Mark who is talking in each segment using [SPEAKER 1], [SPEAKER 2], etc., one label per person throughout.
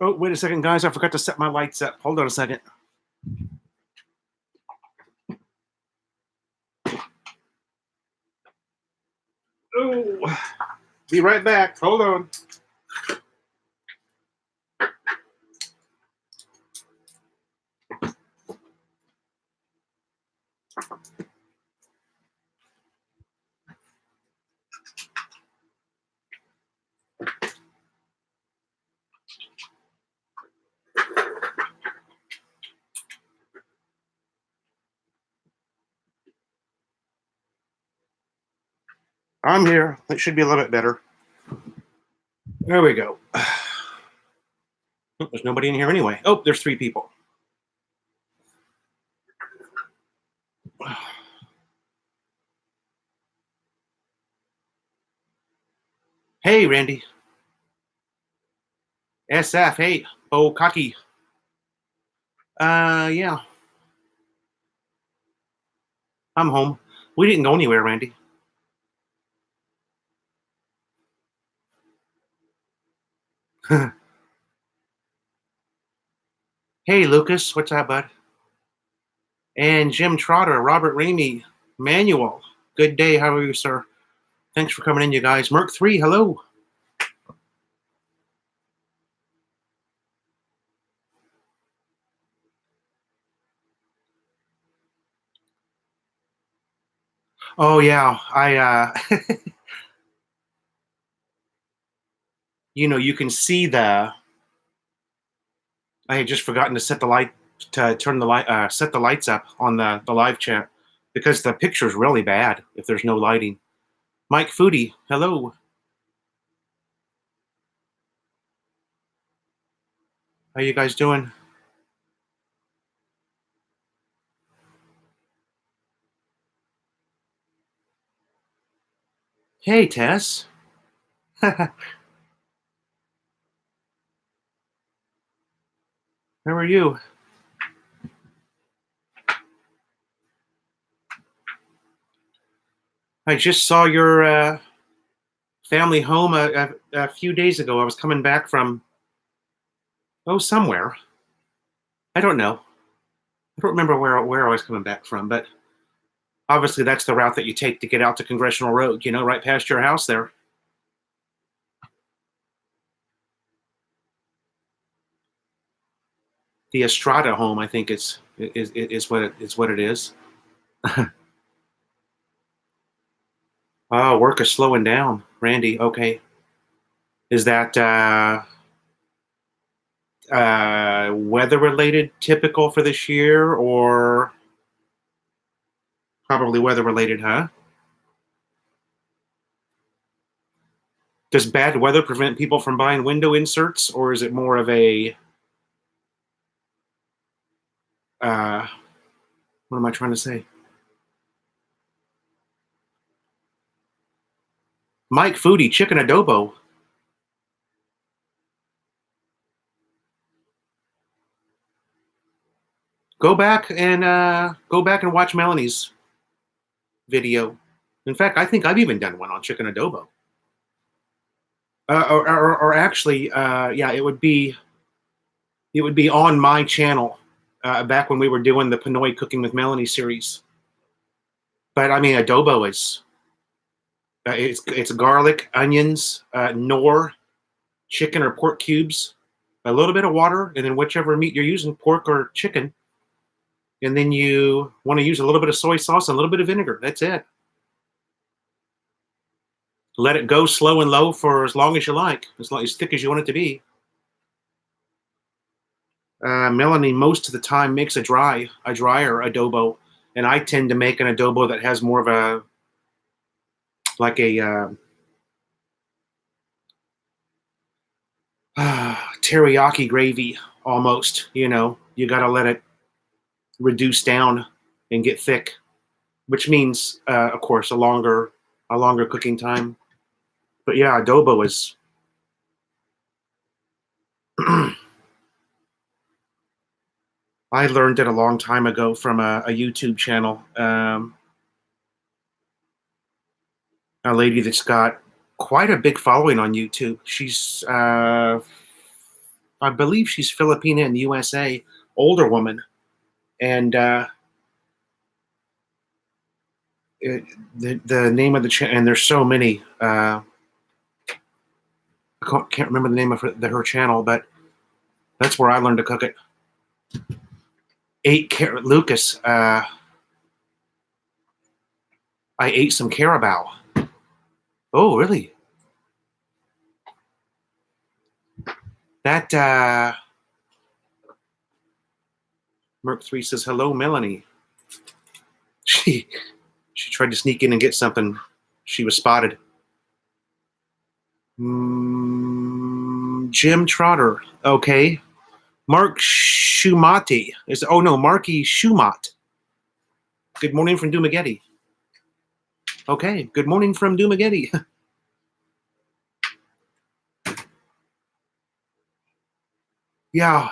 [SPEAKER 1] Oh, wait a second, guys. I forgot to set my lights up. Hold on a second. Oh, be right back. Hold on. I'm here. It should be a little bit better. There we go. There's nobody in here anyway. Oh, there's 3 people. Hey, Randy. SF. Hey, Bo Kaki. Yeah. I'm home. We didn't go anywhere, Randy. Hey, Lucas. What's up, bud? And Jim Trotter, Robert Ramey, Manuel. Good day. How are you, sir? Thanks for coming in, you guys. Merc 3, hello. Oh, yeah. You can see I had just forgotten to set the lights up on the live chat because the picture's really bad if there's no lighting. Mike Foodie, hello. How you guys doing? Hey, Tess. How are you? I just saw your family home a few days ago. I was coming back from, somewhere. I don't know. I don't remember where I was coming back from, but obviously that's the route that you take to get out to Congressional Road, right past your house there. The Estrada home, I think is what it is. Oh, work is slowing down, Randy. Okay, is that weather related, typical for this year, or probably weather related, huh? Does bad weather prevent people from buying window inserts, or is it more of a what am I trying to say? Mike Foodie, chicken adobo. Go back and watch Melanie's video. In fact, I think I've even done one on chicken adobo. Or actually, yeah, it would be on my channel back when we were doing the Pinoy Cooking with Melanie series. But I mean, adobo is it's garlic, onions, nor, chicken or pork cubes, a little bit of water, and then whichever meat you're using, pork or chicken. And then you want to use a little bit of soy sauce and a little bit of vinegar. That's it. Let it go slow and low for as long as you like, as thick as you want it to be. Melanie, most of the time, makes a drier adobo, and I tend to make an adobo that has more of a teriyaki gravy almost. You got to let it reduce down and get thick, which means, of course, a longer cooking time. But yeah, adobo is. I learned it a long time ago from a YouTube channel. A lady that's got quite a big following on YouTube. She's, I believe she's Filipina in the USA, older woman. And the name of the channel, and there's so many, I can't remember the name of her channel, but that's where I learned to cook it. 8 Lucas, I ate some carabao. Oh, really? That, Merc3 says, hello, Melanie. She tried to sneak in and get something. She was spotted. Jim Trotter. Okay. Mark Schumati. Marky Schumat. Good morning from Dumageddon. Okay. Good morning from Dumageddon. Yeah.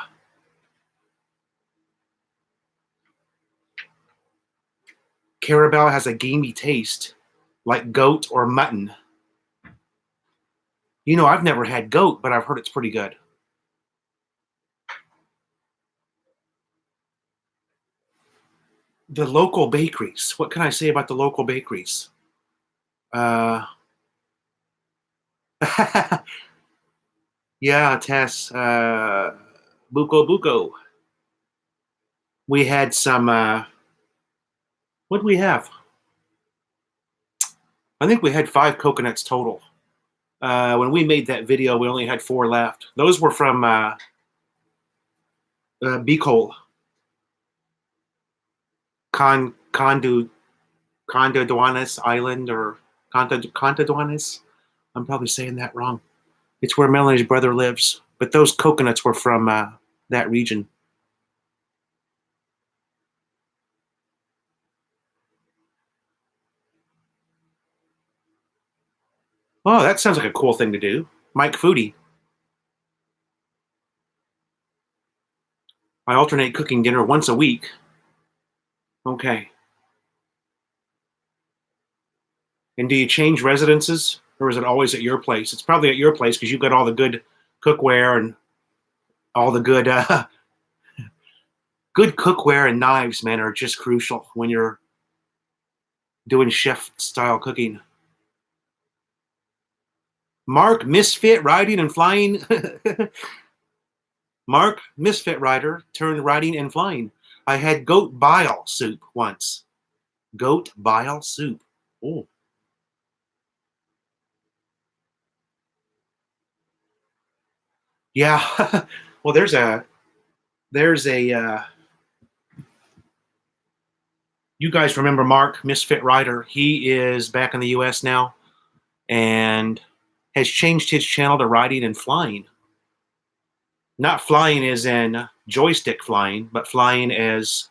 [SPEAKER 1] Carabao has a gamey taste, like goat or mutton. You know, I've never had goat, but I've heard it's pretty good. The local bakeries. What can I say about the local bakeries? Yeah, Tess. Buko. We had some, what did we have? I think we had 5 coconuts total. When we made that video, we only had 4 left. Those were from Bicol. Condoduanes Island, or Condoduanes. I'm probably saying that wrong. It's where Melanie's brother lives. But those coconuts were from that region. Oh, that sounds like a cool thing to do. Mike Foodie. I alternate cooking dinner once a week. Okay. And do you change residences, or is it always at your place? It's probably at your place because you've got all the good cookware and all the good good cookware and knives, man, are just crucial when you're doing chef-style cooking. Mark, misfit riding and flying. Mark, misfit rider, turned riding and flying. I had goat bile soup once. Goat bile soup. Oh. Yeah. Well, there's a you guys remember Mark, misfit rider. He is back in the US now and has changed his channel to riding and flying. Not flying as in joystick flying, but flying as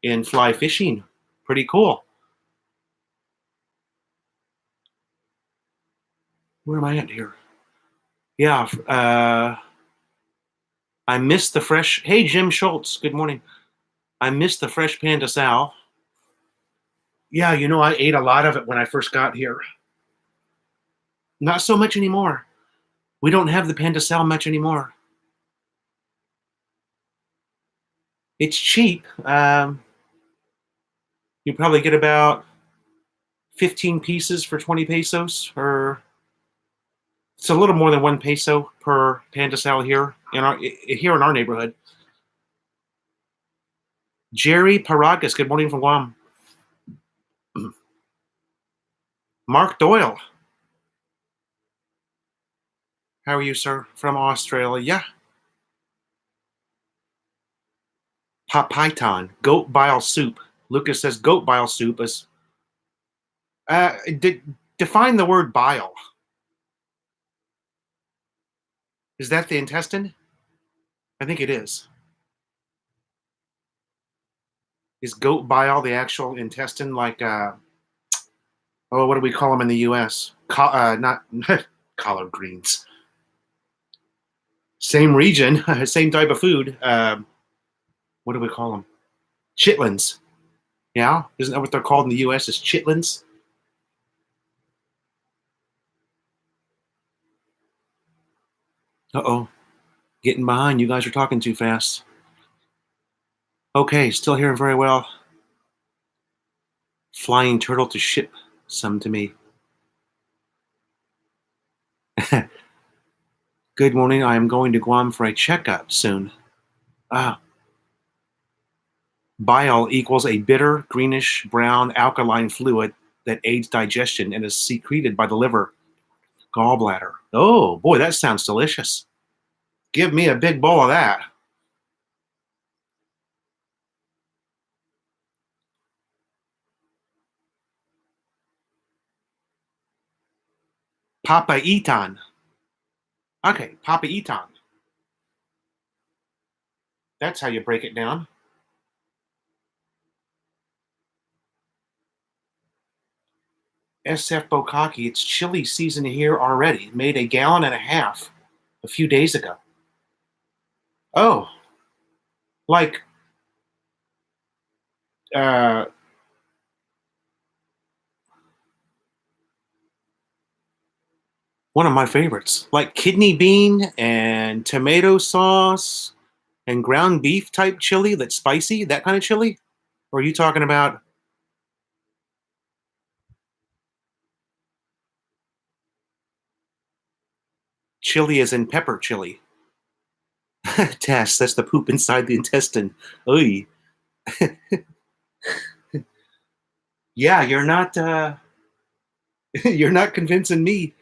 [SPEAKER 1] in fly fishing. Pretty cool. Where am I at here? Yeah, I missed the fresh. Hey, Jim Schultz. Good morning. I missed the fresh panda sal. Yeah, you know, I ate a lot of it when I first got here. Not so much anymore. We don't have the panda sal much anymore. It's cheap. You probably get about 15 pieces for 20 pesos, or it's a little more than 1 peso per panda sal here in our neighborhood. Jerry Paragas, good morning from Guam. Mark Doyle. How are you, sir? From Australia. Papaitan, goat bile soup. Lucas says goat bile soup is. Define the word bile. Is that the intestine? I think it is. Is goat bile the actual intestine? Like, what do we call them in the U.S.? Not collard greens. Same region, same type of food. What do we call them? Chitlins. Yeah, isn't that what they're called in the U.S. Is chitlins? Uh-oh. Getting behind. You guys are talking too fast. Okay, still hearing very well. Flying turtle to ship some to me. Good morning. I am going to Guam for a checkup soon. Ah. Bile equals a bitter, greenish, brown alkaline fluid that aids digestion and is secreted by the liver, gallbladder. Oh, boy, that sounds delicious. Give me a big bowl of that. Papaitan. Okay, papaitan. That's how you break it down. SF Bokaki, it's chili season here already. Made a gallon and a half a few days ago. Oh, like uh, one of my favorites, like kidney bean and tomato sauce and ground beef type chili that's spicy, that kind of chili? Or are you talking about chili as in pepper chili? Tess, that's the poop inside the intestine. Oy. Yeah, you're not you're not convincing me.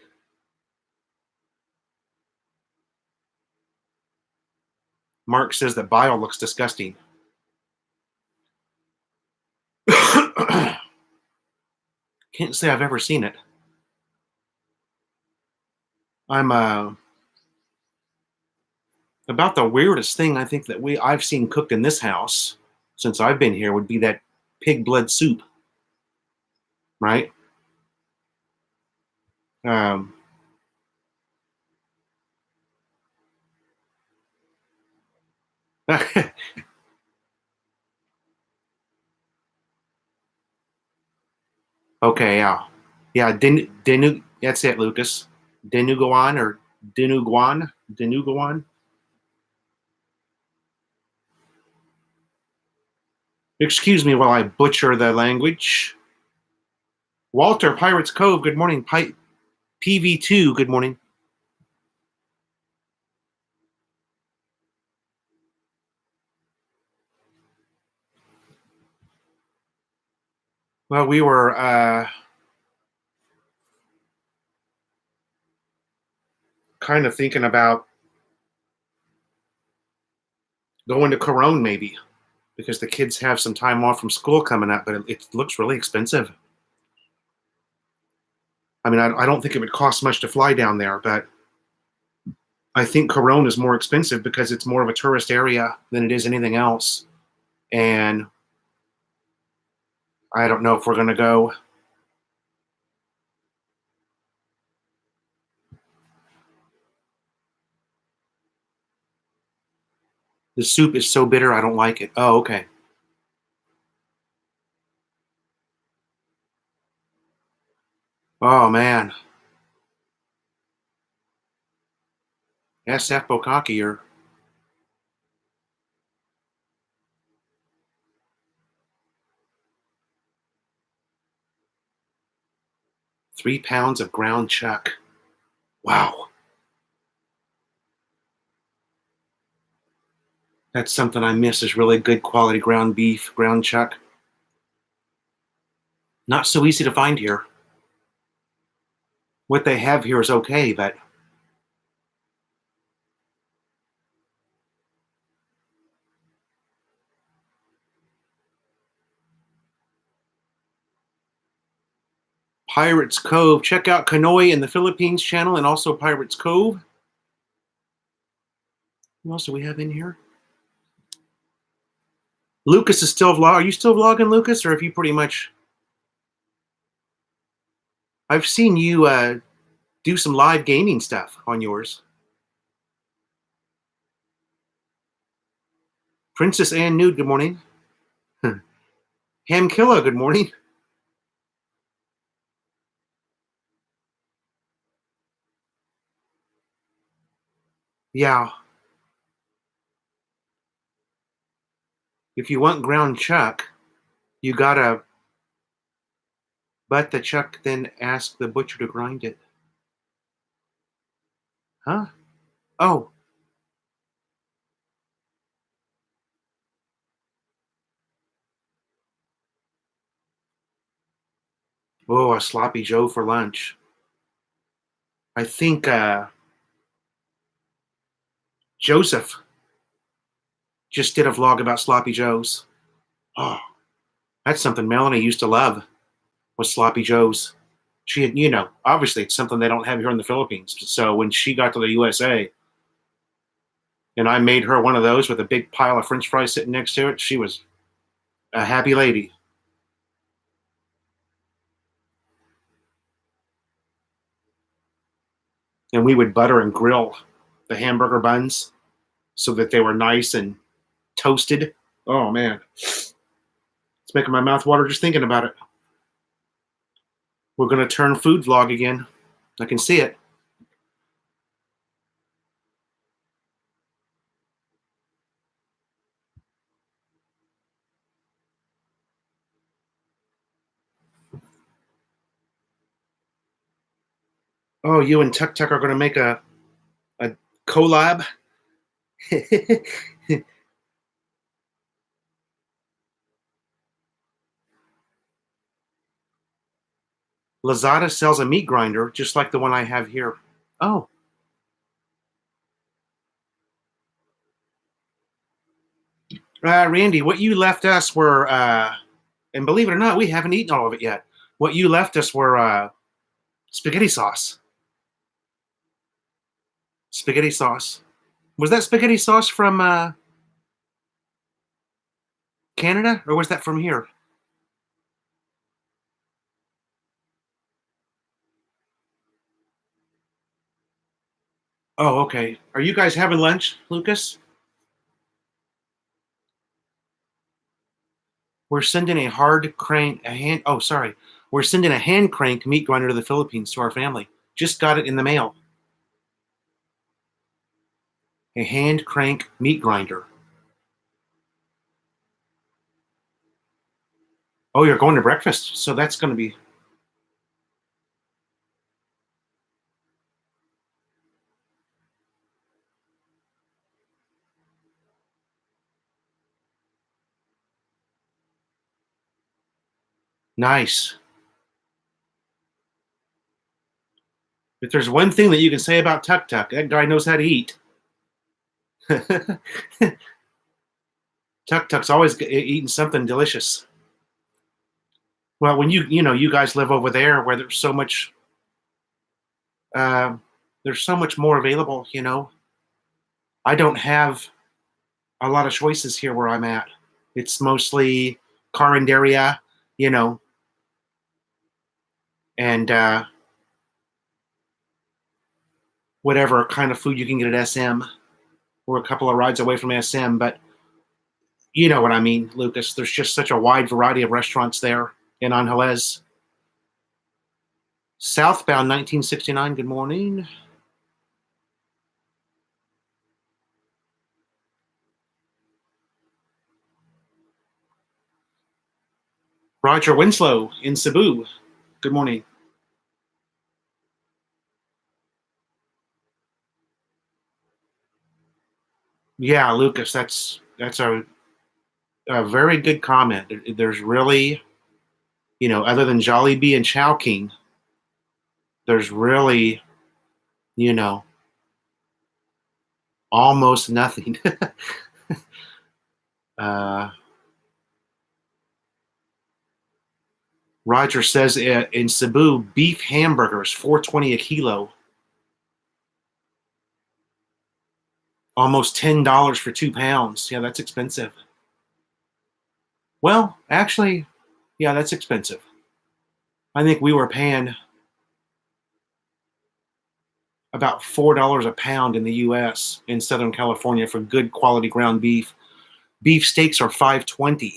[SPEAKER 1] Mark says that bile looks disgusting. Can't say I've ever seen it. I'm about the weirdest thing I think that I've seen cooked in this house since I've been here would be that pig blood soup, right? Um, okay, yeah, yeah. Denu. That's it, Lucas. Denuguan or Denuguan. Denuguan. Excuse me while I butcher the language. Walter, Pirates Cove. Good morning. PV2. Good morning. Well, we were kind of thinking about going to Corone maybe because the kids have some time off from school coming up, but it looks really expensive. I mean, I don't think it would cost much to fly down there, but I think Corone is more expensive because it's more of a tourist area than it is anything else. And I don't know if we're going to go. The soup is so bitter, I don't like it. Oh, okay. Oh, man. SF Bokaki or 3 pounds of ground chuck. Wow. That's something I miss is really good quality ground beef, ground chuck. Not so easy to find here. What they have here is okay, but Pirates Cove. Check out Canoy in the Philippines channel and also Pirates Cove. What else do we have in here? Lucas is still vlogging. Are you still vlogging, Lucas, or have you pretty much? I've seen you do some live gaming stuff on yours. Princess Anne Nude, good morning. Ham Killa, good morning. Yeah. If you want ground chuck, you gotta butt the chuck, then ask the butcher to grind it. Huh? Oh. Oh, a sloppy Joe for lunch. I think Joseph just did a vlog about sloppy joes. Oh, that's something Melanie used to love, was sloppy joes. She had, obviously it's something they don't have here in the Philippines. So when she got to the USA and I made her one of those with a big pile of French fries sitting next to it, she was a happy lady. And we would butter and grill the hamburger buns so that they were nice and toasted. Oh man, it's making my mouth water just thinking about it. We're gonna turn food vlog again. I can see it. Oh, you and Tuk Tuk are gonna make a collab. Lazada sells a meat grinder just like the one I have here. Oh, Randy, what you left us were, and believe it or not, we haven't eaten all of it yet. What you left us were spaghetti sauce. Spaghetti sauce. Was that spaghetti sauce from Canada, or was that from here? Oh, okay. Are you guys having lunch, Lucas? We're sending a hard crank, a hand. Oh, sorry. We're sending a hand crank meat grinder to the Philippines to our family. Just got it in the mail. A hand crank meat grinder. Oh, you're going to breakfast, so that's going to be nice. If there's one thing that you can say about Tuk Tuk, that guy knows how to eat. Tuk Tuk's always eating something delicious. Well, when you guys live over there where uh, there's so much more available. I don't have a lot of choices here where I'm at. It's mostly Carinderia, you know, and whatever kind of food you can get at SM. We're a couple of rides away from SM, but you know what I mean, Lucas. There's just such a wide variety of restaurants there in Angeles. Southbound 1969, good morning. Roger Winslow in Cebu, good morning. Yeah, Lucas, that's a very good comment. There's really, other than Jollibee and Chowking, there's really, you know, almost nothing. uh, Roger says in Cebu, beef hamburgers, 4.20 a kilo, almost $10 for 2 pounds. Yeah, that's expensive. Well, actually, yeah, that's expensive. I think we were paying about $4 a pound in the U.S. in Southern California for good quality ground beef. Beef steaks are 5.20.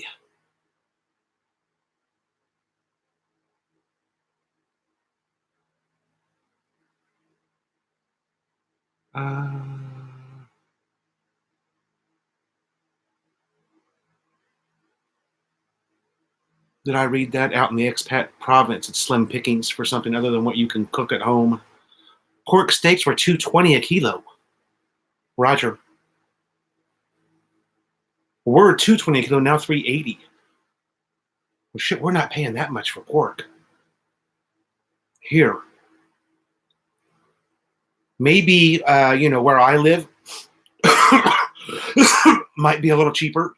[SPEAKER 1] Did I read that? Out in the expat province, it's slim pickings for something other than what you can cook at home. Pork steaks were $2.20 a kilo. Roger. We're $2.20 a kilo, now $3.80. Well, shit, we're not paying that much for pork. Here. Maybe, where I live might be a little cheaper.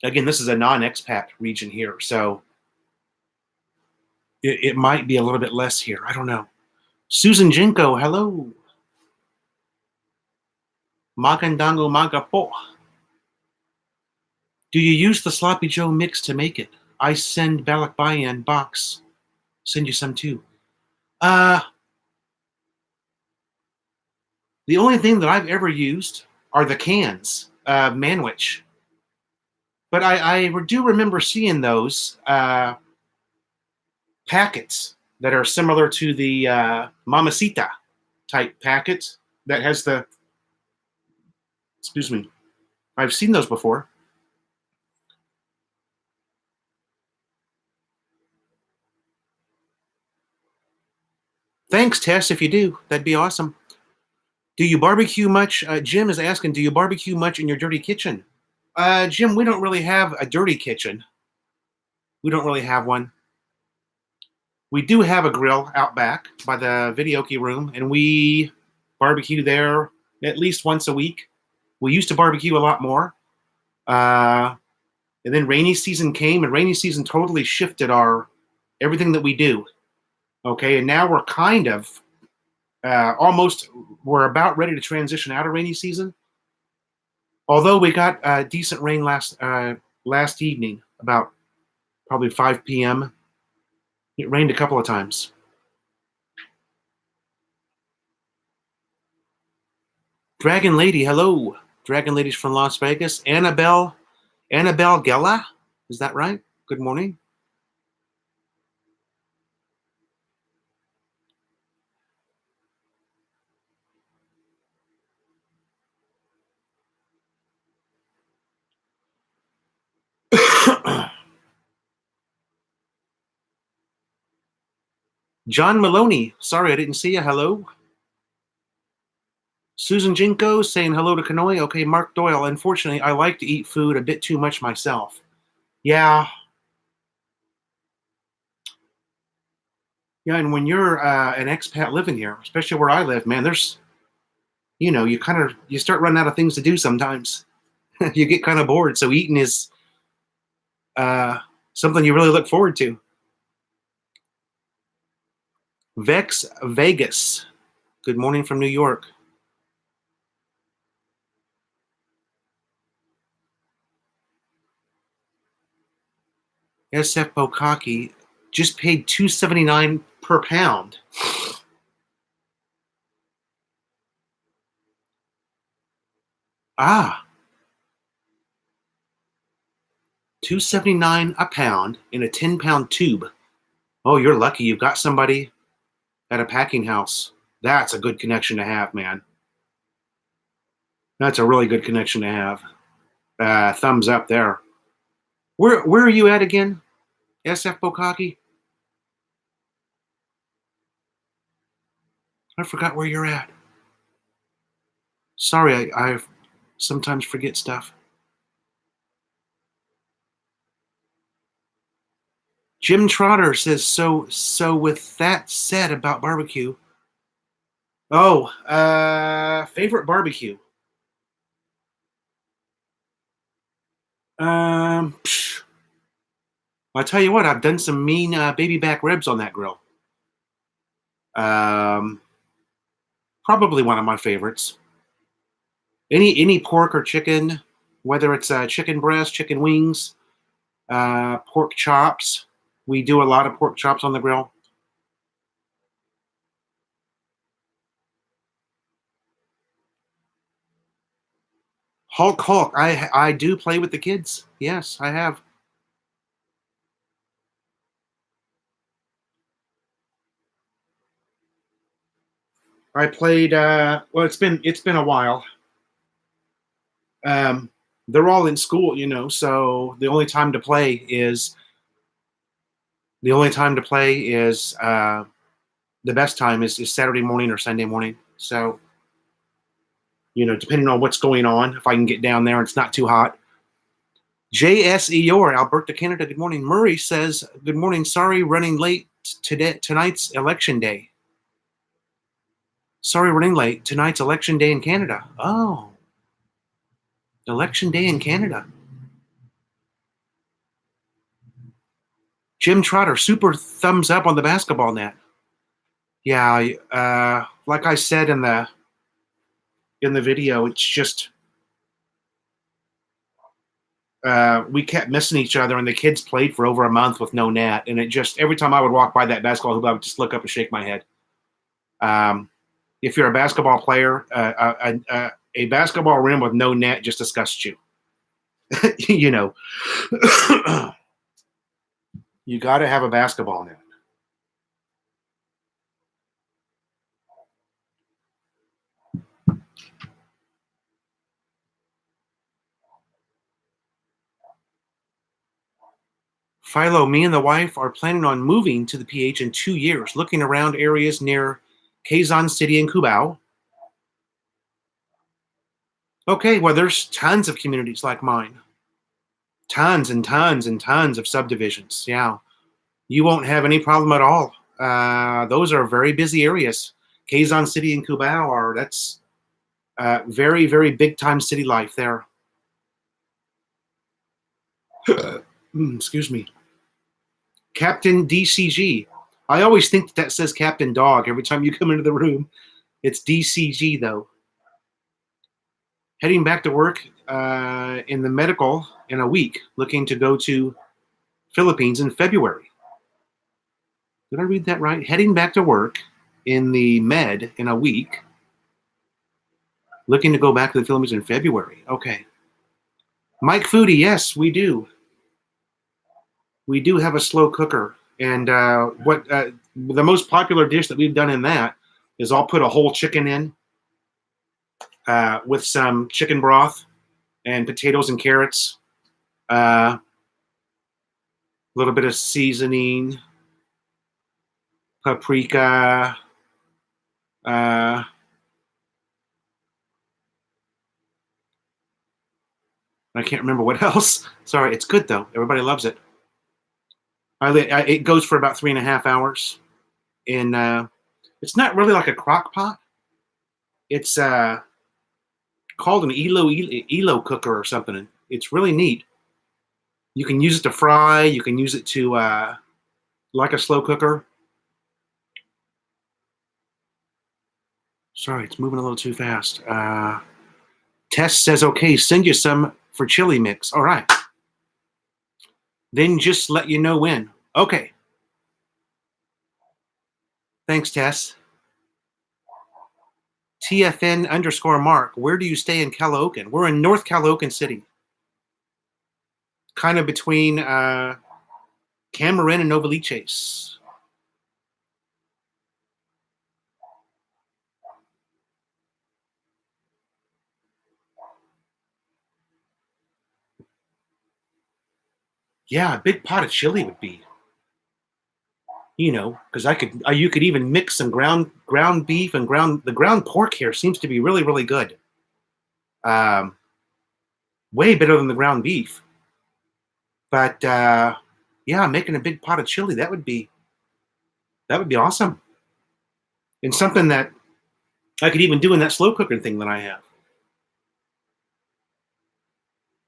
[SPEAKER 1] Again, this is a non-expat region here, so it might be a little bit less here. I don't know. Susan Jinko, hello. Magandango Magapo. Do you use the Sloppy Joe mix to make it? I send Balikbayan box. Send you some too. The only thing that I've ever used are the cans of Manwich. But I do remember seeing those packets that are similar to the Mamacita type packet that has the, excuse me, I've seen those before. Thanks, Tess, if you do. That'd be awesome. Do you barbecue much? Jim is asking, do you barbecue much in your dirty kitchen? Jim, we don't really have a dirty kitchen. We don't really have one. We do have a grill out back by the videoke room, and we barbecue there at least once a week. We used to barbecue a lot more. And then rainy season came, and rainy season totally shifted everything that we do. Okay, and now we're kind of we're about ready to transition out of rainy season. Although we got decent rain last evening, about probably 5 p.m. It rained a couple of times. Dragon Lady, hello. Dragon Lady's from Las Vegas. Annabelle Gella, is that right? Good morning. John Maloney, sorry I didn't see you. Hello. Susan Jinko saying hello to Kanoi. Okay, Mark Doyle. Unfortunately, I like to eat food a bit too much myself. Yeah. Yeah, and when you're an expat living here, especially where I live, man, there's, you start running out of things to do sometimes. You get kind of bored. So eating is something you really look forward to. Vex Vegas. Good morning from New York. SF Bokaki just paid $2.79 per pound. Ah, $2.79 a pound in a 10-pound tube. Oh, you're lucky you've got somebody at a packing house. That's a good connection to have, man. That's a really good connection to have. Thumbs up there. Where are you at again, SF Bokaki? I forgot where you're at. Sorry, I sometimes forget stuff. Jim Trotter says, so with that said about barbecue. Oh, favorite barbecue. I'll tell you what, I've done some mean baby back ribs on that grill. Probably one of my favorites. Any pork or chicken, whether it's chicken breast, chicken wings, pork chops. We do a lot of pork chops on the grill. Hulk. I do play with the kids. Yes, I have. I played. Well, it's been a while. they're all in school, so the only time to play is the best time is Saturday morning or Sunday morning. So, depending on what's going on, if I can get down there and it's not too hot. JSEOR, Alberta, Canada. Good morning. Murray says, good morning. Sorry, running late tonight's election day. Sorry, running late. Tonight's election day in Canada. Oh, election day in Canada. Jim Trotter, super thumbs up on the basketball net. Yeah, like I said in the video, it's just we kept missing each other, and the kids played for over a month with no net, and it just every time I would walk by that basketball hoop, I would just look up and shake my head. If you're a basketball player, a basketball rim with no net just disgusts you. You got to have a basketball net. Philo, me and the wife are planning on moving to the PH in 2 years, looking around areas near Quezon City and Cubao. Okay, well, there's tons of communities like mine. Tons and tons and tons of subdivisions. Yeah, you won't have any problem at all. Those are very busy areas. Quezon City and Cubao that's very, very big time city life there. Excuse me. Captain DCG. I always think that says Captain Dog every time you come into the room. It's DCG though. Heading back to work in the medical in a week, looking to go to Philippines in February. Did I read that right? Heading back to work in the med in a week, looking to go back to the Philippines in February. Okay. Mike Foodie, yes, we do. We do have a slow cooker. And the most popular dish that we've done in that is I'll put a whole chicken in with some chicken broth and potatoes and carrots, a little bit of seasoning, paprika, I can't remember what else. Sorry, it's good though. Everybody loves it. It goes for about 3.5 hours. It's not really like a crock pot. It's called an Elo cooker or something. It's really neat. You can use it to fry. You can use it to like a slow cooker. Sorry, it's moving a little too fast. Tess says, okay, send you some for chili mix. All right. Then just let you know when. Okay. Thanks, Tess. TFN_Mark, where do you stay in Caloocan? We're in North Caloocan City. Kind of between Cameron and Novaliches. Yeah, a big pot of chili would be. Because you could even mix some ground beef and the ground pork here seems to be really, really good. Way better than the ground beef. But yeah, making a big pot of chili, that would be awesome. And something that I could even do in that slow cooker thing that I have.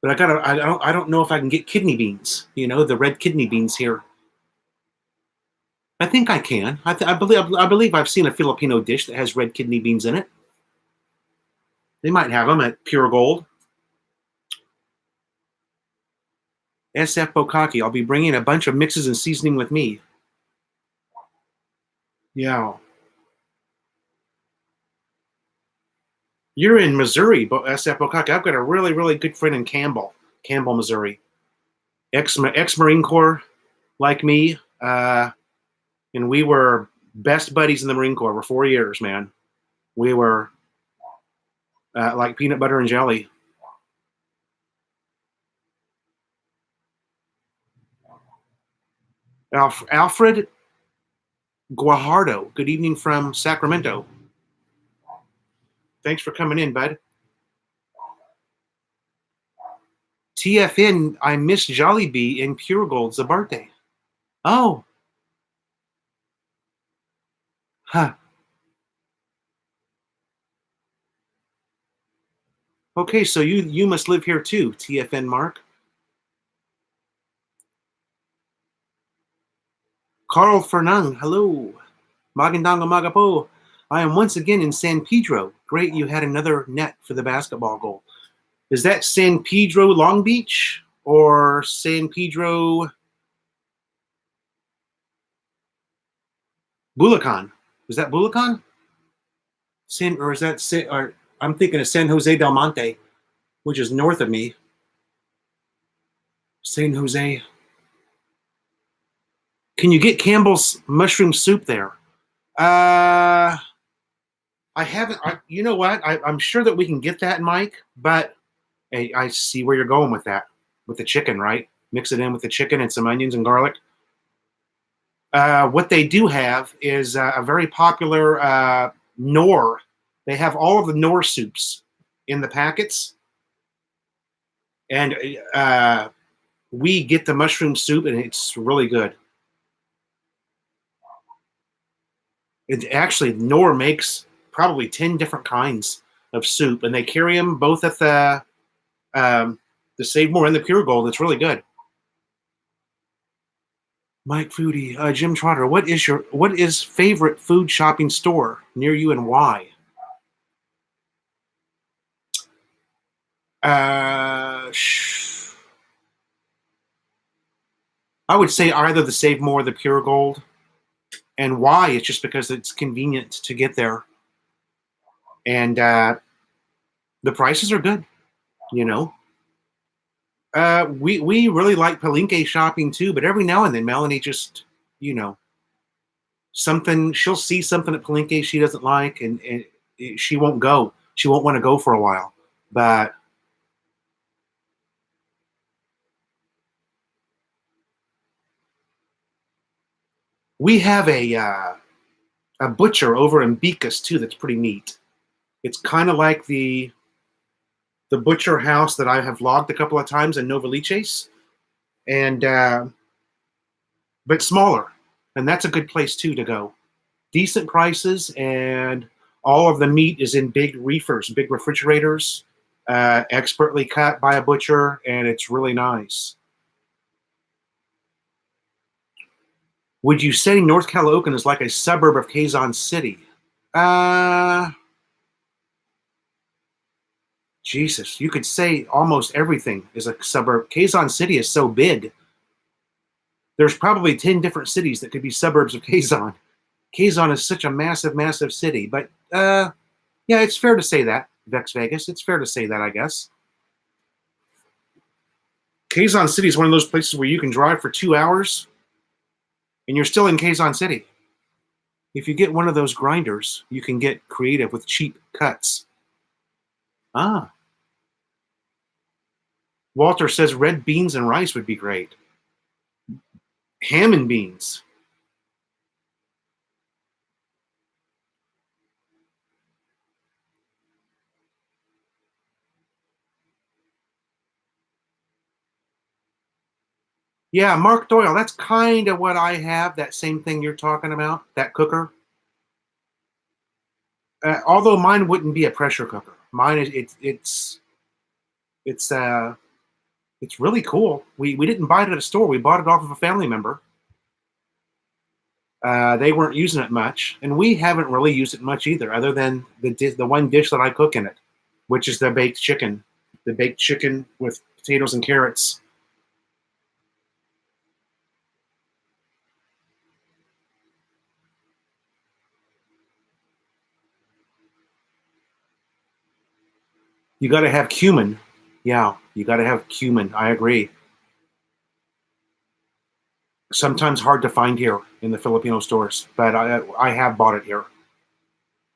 [SPEAKER 1] But I don't know if I can get kidney beans, the red kidney beans here. I think I can. I believe I've seen a Filipino dish that has red kidney beans in it. They might have them at Pure Gold. SF Bokaki, I'll be bringing a bunch of mixes and seasoning with me. Yeah. You're in Missouri, SF Bokaki. I've got a really, really good friend in Campbell, Missouri. Ex-Marine Corps, like me. And we were best buddies in the Marine Corps for 4 years, man. We were like peanut butter and jelly. Alfred Guajardo, good evening from Sacramento. Thanks for coming in, bud. TFN, I miss Jollibee in Pure Gold Zabarte. Oh. Huh. Okay, so you must live here too, TFN Mark. Carl Fernang, hello. Magandang umaga po. I am once again in San Pedro. Great, you had another net for the basketball goal. Is that San Pedro Long Beach or San Pedro Bulacan? Is that Bulacan? Or is that or I'm thinking of San Jose del Monte, which is north of me. San Jose. Can you get Campbell's mushroom soup there? I haven't. You know what? I'm sure that we can get that, Mike. But hey, I see where you're going with that. With the chicken, right? Mix it in with the chicken and some onions and garlic. What they do have is a very popular Knorr. They have all of the Knorr soups in the packets, and we get the mushroom soup, and it's really good. It actually Knorr makes probably 10 different kinds of soup, and they carry them both at the Save More and the Pure Gold. It's really good. Mike Foodie, Jim Trotter, what is favorite food shopping store near you and why? I would say either the Save More or the Pure Gold. And why? It's just because it's convenient to get there. And the prices are good, you know. We really like Palenque shopping too, but every now and then Melanie just, you know, she'll see something at Palenque she doesn't like, and she won't go. She won't want to go for a while. But we have a butcher over in Bicas too that's pretty neat. It's kind of like the butcher house that I have logged a couple of times in Novaliches, and but smaller, and that's a good place too to go. Decent prices, and all of the meat is in big reefers, big refrigerators, expertly cut by a butcher, and it's really nice. Would you say North Caloocan is like a suburb of Quezon City? Jesus, you could say almost everything is a suburb. Quezon City is so big. There's probably 10 different cities that could be suburbs of Quezon. Quezon is such a massive, massive city. But yeah, it's fair to say that. Vex Vegas, it's fair to say that, I guess. Quezon City is one of those places where you can drive for 2 hours and you're still in Quezon City. If you get one of those grinders, you can get creative with cheap cuts. Ah. Walter says red beans and rice would be great. Ham and beans. Yeah, Mark Doyle, that's kind of what I have, that same thing you're talking about, that cooker. Although mine wouldn't be a pressure cooker. Mine is it's really cool. We didn't buy it at a store. We bought it off of a family member. They weren't using it much, and we haven't really used it much either, other than the one dish that I cook in it, which is the baked chicken. The baked chicken with potatoes and carrots. You got to have cumin. Yeah, you got to have cumin. I agree. Sometimes hard to find here in the Filipino stores, but I have bought it here.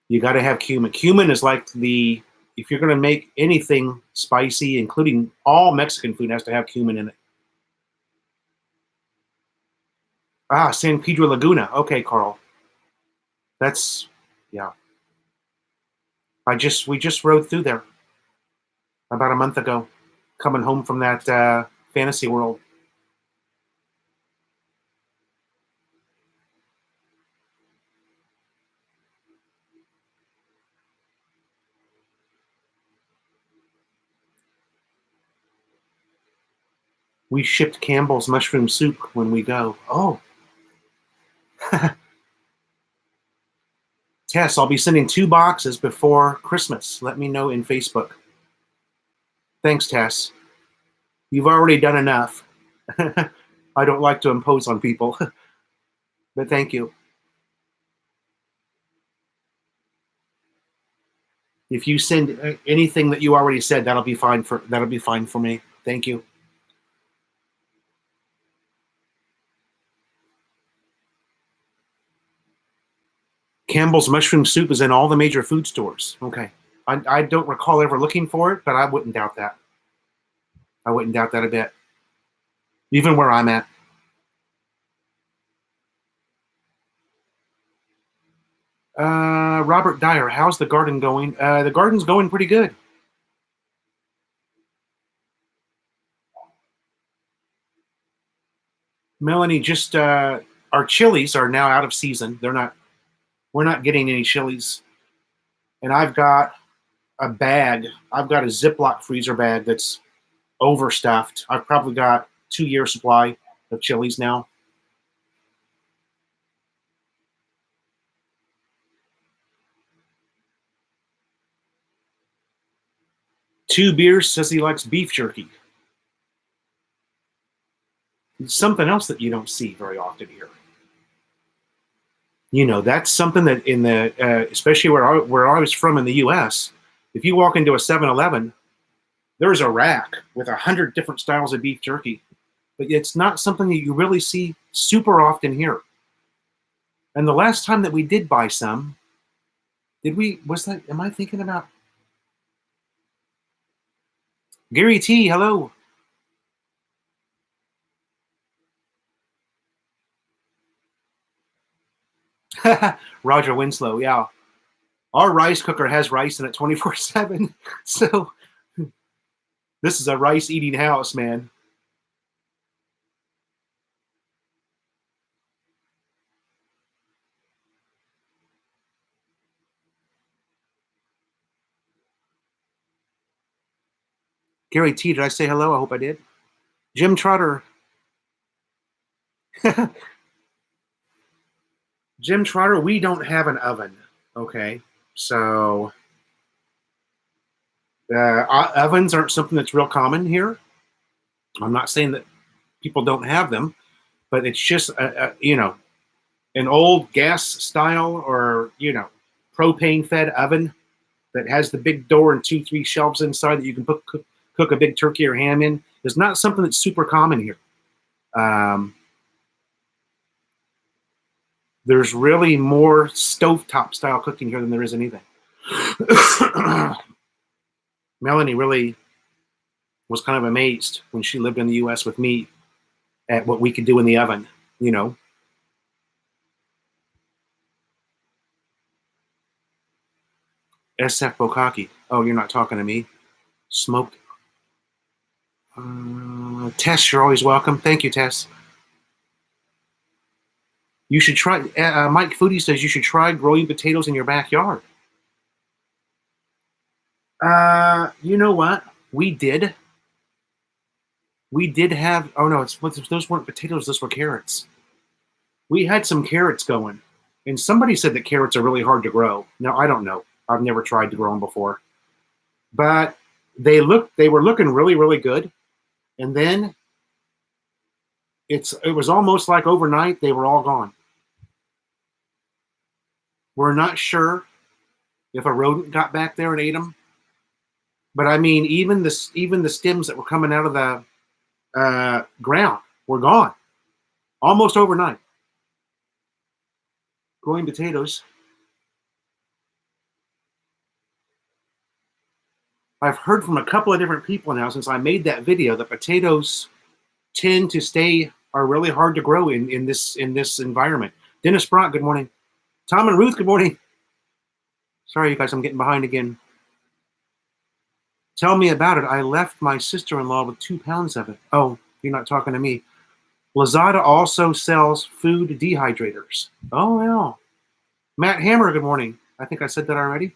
[SPEAKER 1] You got to have cumin. Cumin is like if you're going to make anything spicy, including all Mexican food, has to have cumin in it. Ah, San Pedro Laguna. Okay, Carl. That's, yeah. We just rode through there about a month ago, coming home from that fantasy world. We shipped Campbell's mushroom soup when we go. Oh, Tess, I'll be sending 2 boxes before Christmas. Let me know in Facebook. Thanks, Tess. You've already done enough. I don't like to impose on people, but thank you. If you send anything that you already said, that'll be fine for me. Thank you. Campbell's mushroom soup is in all the major food stores. Okay. I don't recall ever looking for it, but I wouldn't doubt that. I wouldn't doubt that a bit. Even where I'm at. Robert Dyer, how's the garden going? The garden's going pretty good. Melanie, just our chilies are now out of season. We're not getting any chilies. And I've got a bag. I've got a Ziploc freezer bag that's overstuffed. I've probably got 2-year supply of chilies now. Two Beers says he likes beef jerky. It's something else that you don't see very often here. You know, that's something that in the, especially where I was from in the U.S., if you walk into a 7-Eleven, there's a rack with 100 different styles of beef jerky. But it's not something that you really see super often here. And the last time that we did buy some, am I thinking about? Gary T, hello. Roger Winslow, yeah. Our rice cooker has rice in it 24/7. So this is a rice eating house, man. Gary T, did I say hello? I hope I did. Jim Trotter. Jim Trotter, we don't have an oven. Okay. So ovens aren't something that's real common here. I'm not saying that people don't have them, but it's just, an old gas style or, propane fed oven that has the big door and 2-3 shelves inside that you can cook a big turkey or ham in is not something that's super common here. There's really more stovetop style cooking here than there is anything. Melanie really was kind of amazed when she lived in the U.S. with me at what we could do in the oven, SF Bokaki. Oh, you're not talking to me. Smoked. Tess, you're always welcome. Thank you, Tess. You should try. Mike Foodie says you should try growing potatoes in your backyard. You know what? We did. We did have. Oh no, those weren't potatoes. Those were carrots. We had some carrots going, and somebody said that carrots are really hard to grow. Now I don't know. I've never tried to grow them before, but they were looking really, really good, and then it was almost like overnight they were all gone. We're not sure if a rodent got back there and ate them, but I mean, even the stems that were coming out of the ground were gone almost overnight. Growing potatoes. I've heard from a couple of different people now since I made that video that potatoes tend to stay are really hard to grow in this environment. Dennis Brock, good morning. Tom and Ruth, good morning. Sorry, you guys, I'm getting behind again. Tell me about it. I left my sister-in-law with 2 pounds of it. Oh, you're not talking to me. Lazada also sells food dehydrators. Oh, well. Matt Hammer, good morning. I think I said that already.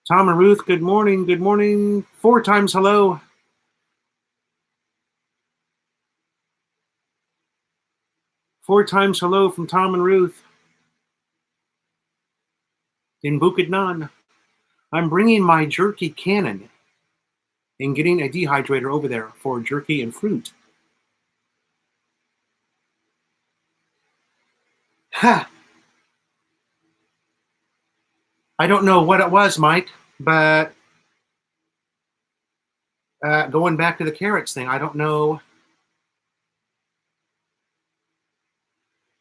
[SPEAKER 1] Tom and Ruth, good morning. Good morning. 4 times hello. 4 times hello from Tom and Ruth. In Bukidnon. I'm bringing my jerky Canon and getting a dehydrator over there for jerky and fruit. Ha! I don't know what it was, Mike, but going back to the carrots thing, I don't know.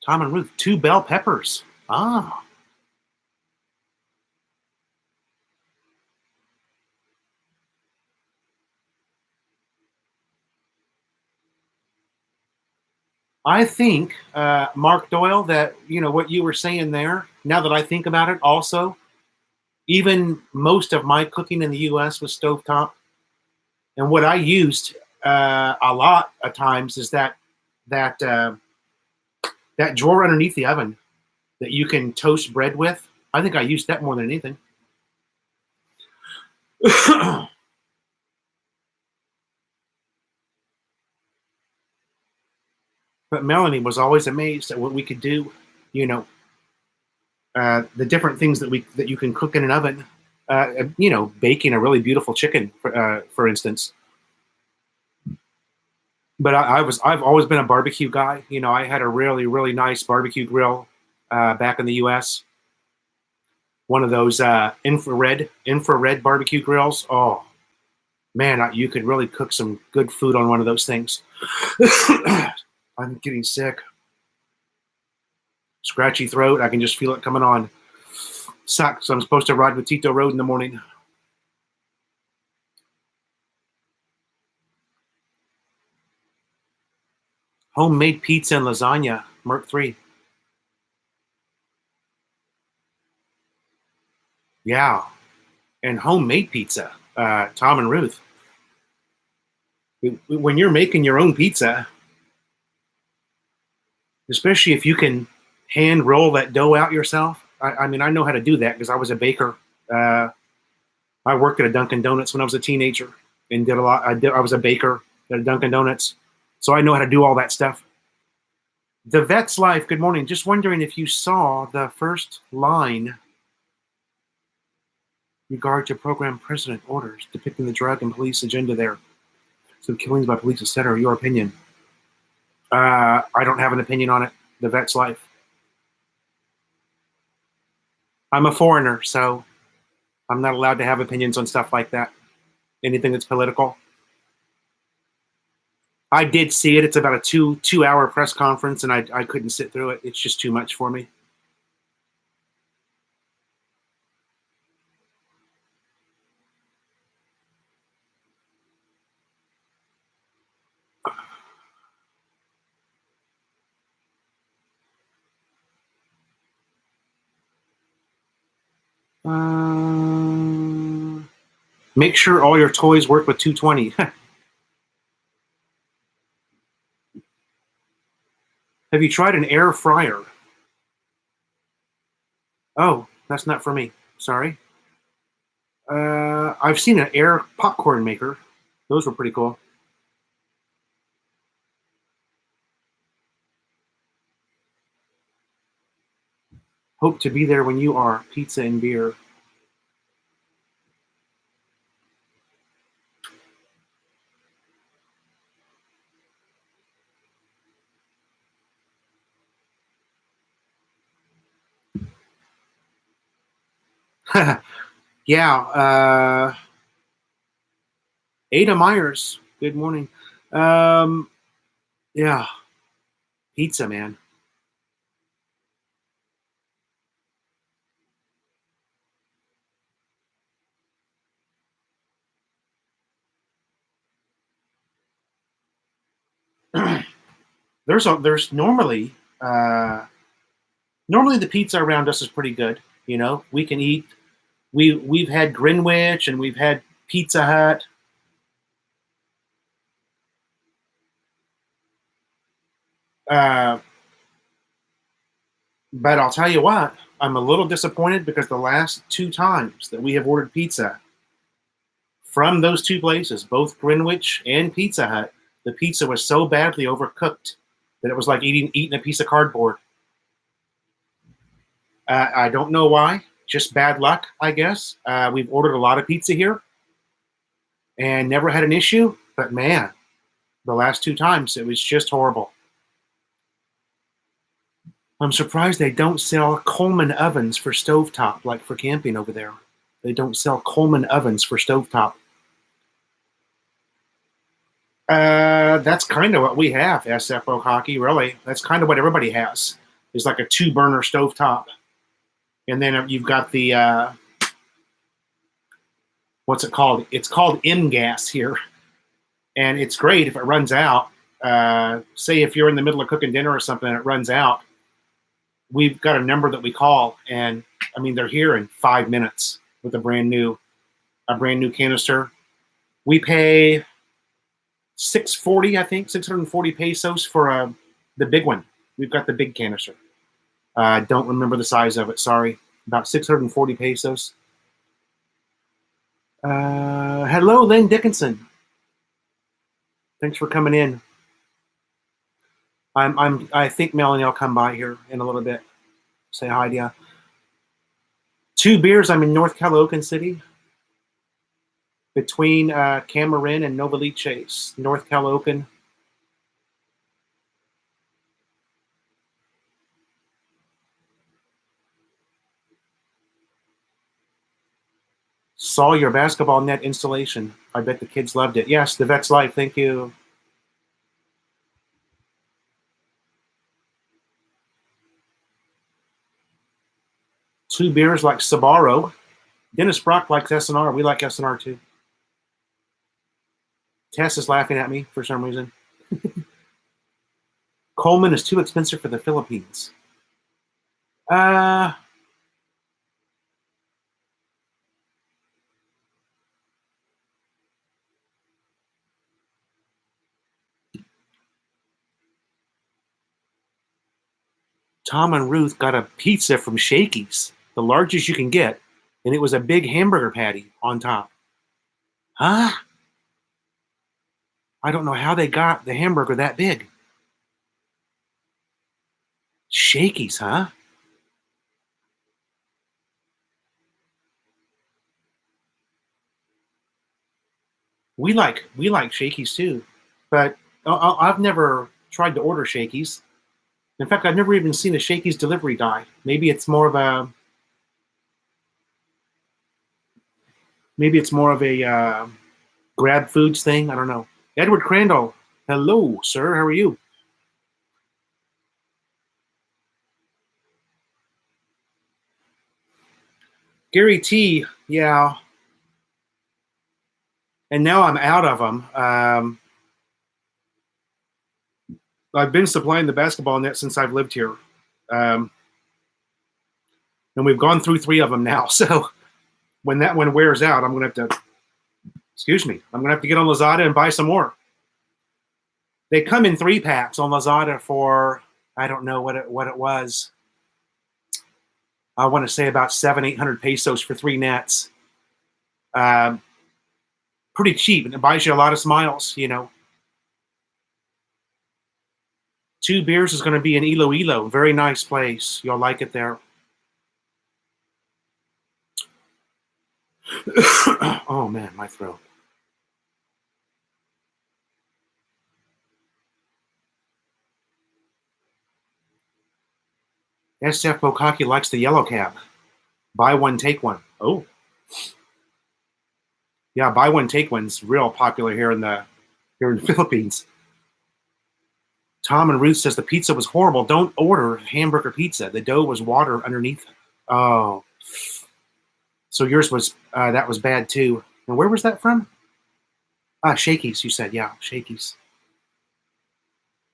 [SPEAKER 1] Tom and Ruth, 2 bell peppers. Ah. I think, Mark Doyle, that, what you were saying there, now that I think about it also, even most of my cooking in the U.S. was stovetop. And what I used a lot of times is that drawer underneath the oven that you can toast bread with. I think I used that more than anything. But Melanie was always amazed at what we could do, the different things that you can cook in an oven. Baking a really beautiful chicken, for instance. But I've always been a barbecue guy. I had a really, really nice barbecue grill back in the U.S. One of those infrared barbecue grills. Oh man, you could really cook some good food on one of those things. I'm getting sick. Scratchy throat. I can just feel it coming on. Sucks. I'm supposed to ride with Tito Road in the morning. Homemade pizza and lasagna, Merc 3. Yeah. And homemade pizza, Tom and Ruth. When you're making your own pizza, especially if you can hand roll that dough out yourself. I mean, I know how to do that because I was a baker. I worked at a Dunkin' Donuts when I was a teenager and did a lot. I was a baker at a Dunkin' Donuts, so I know how to do all that stuff. The Vet's Life, good morning. Just wondering if you saw the first line regard to program president orders depicting the drug and police agenda there. So killings by police, etc. Your opinion? I don't have an opinion on it. The Vet's Life. I'm a foreigner, so I'm not allowed to have opinions on stuff like that. Anything that's political. I did see it. It's about a two-hour press conference, and I couldn't sit through it. It's just too much for me. Make sure all your toys work with 220. Have you tried an air fryer? Oh, that's not for me. Sorry. I've seen an air popcorn maker. Those were pretty cool. Hope to be there when you are. Pizza and beer. Yeah. Ada Myers. Good morning. Yeah. Pizza, man. there's normally normally the pizza around us is pretty good. You know, we can eat. We've had Greenwich and we've had Pizza Hut. But I'll tell you what, I'm a little disappointed because the last 2 times that we have ordered pizza from those 2 places, both Greenwich and Pizza Hut, the pizza was so badly overcooked that it was like eating a piece of cardboard. I don't know why, just bad luck, I guess. We've ordered a lot of pizza here and never had an issue, but man, the last 2 times it was just horrible. I'm surprised they don't sell Coleman ovens for stovetop, like for camping over there. They don't sell Coleman ovens for stovetop. That's kind of what we have, SF Hockey, really. That's kind of what everybody has. It's like a 2-burner stovetop. And then you've got the, what's it called? It's called M-gas here. And it's great if it runs out. Say if you're in the middle of cooking dinner or something and it runs out, we've got a number that we call, and I mean they're here in 5 minutes with a brand new canister. We pay $640, I think, 640 pesos for the big one. We've got the big canister. Don't remember the size of it. Sorry, about 640 pesos. Hello, Lynn Dickinson. Thanks for coming in. I think Melanie will come by here in a little bit. Say hi to you. 2 beers. I'm in North Caloocan City, between Cameron and Novaliches, North Caloocan. Saw your basketball net installation. I bet the kids loved it. Yes, the Vet's Life. Thank you. Two beers like Sabaro. Dennis Brock likes SNR. We like SNR too. Tess is laughing at me for some reason. Coleman is too expensive for the Philippines. Tom and Ruth got a pizza from Shakey's, the largest you can get, and it was a big hamburger patty on top. Huh? I don't know how they got the hamburger that big. Shakey's, huh? We like Shakey's too, but I've never tried to order Shakey's. In fact, I've never even seen a Shakey's delivery guy. Maybe it's more of a grab foods thing. I don't know. Edward Crandall, hello, sir. How are you? Gary T, yeah. And now I'm out of them. I've been supplying the basketball net since I've lived here. And we've gone through 3 of them now. So when that one wears out, I'm going to have to, I'm going to have to get on Lazada and buy some more. They come in 3 packs on Lazada for, I don't know what it was. I want to say about 700-800 pesos for 3 nets. Pretty cheap, and it buys you a lot of smiles, you know. 2 beers is going to be in Iloilo. Very nice place. You'll like it there. Oh, man, my throat. SF Bokaki likes the yellow cab. Buy one, take one. Oh. Yeah, buy one, take one's real popular here in the Philippines. Tom and Ruth says the pizza was horrible. Don't order hamburger pizza. The dough was water underneath. Oh. So yours was, that was bad too. And where was that from? Shakey's, you said. Yeah, Shakey's.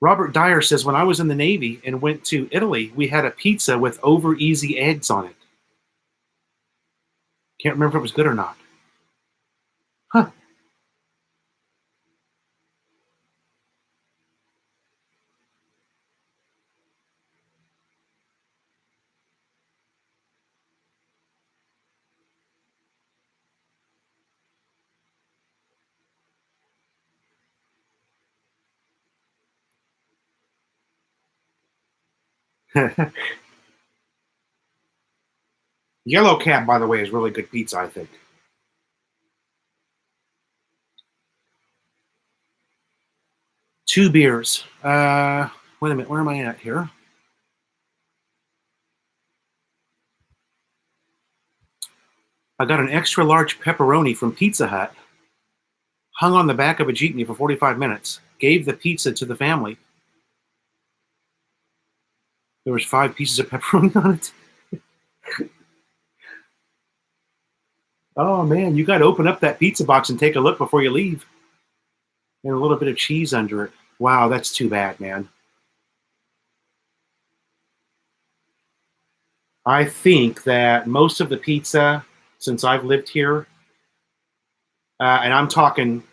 [SPEAKER 1] Robert Dyer says, when I was in the Navy and went to Italy, we had a pizza with over easy eggs on it. Can't remember if it was good or not. Huh. Yellow Cab, by the way, is really good pizza, I think. Two beers. Wait a minute. Where am I at here? I got an extra large pepperoni from Pizza Hut. Hung on the back of a jeepney for 45 minutes. Gave the pizza to the family. There was 5 pieces of pepperoni on it. Oh man, you got to open up that pizza box and take a look before you leave. And a little bit of cheese under it. Wow, that's too bad, man. I think that most of the pizza, since I've lived here, and I'm talking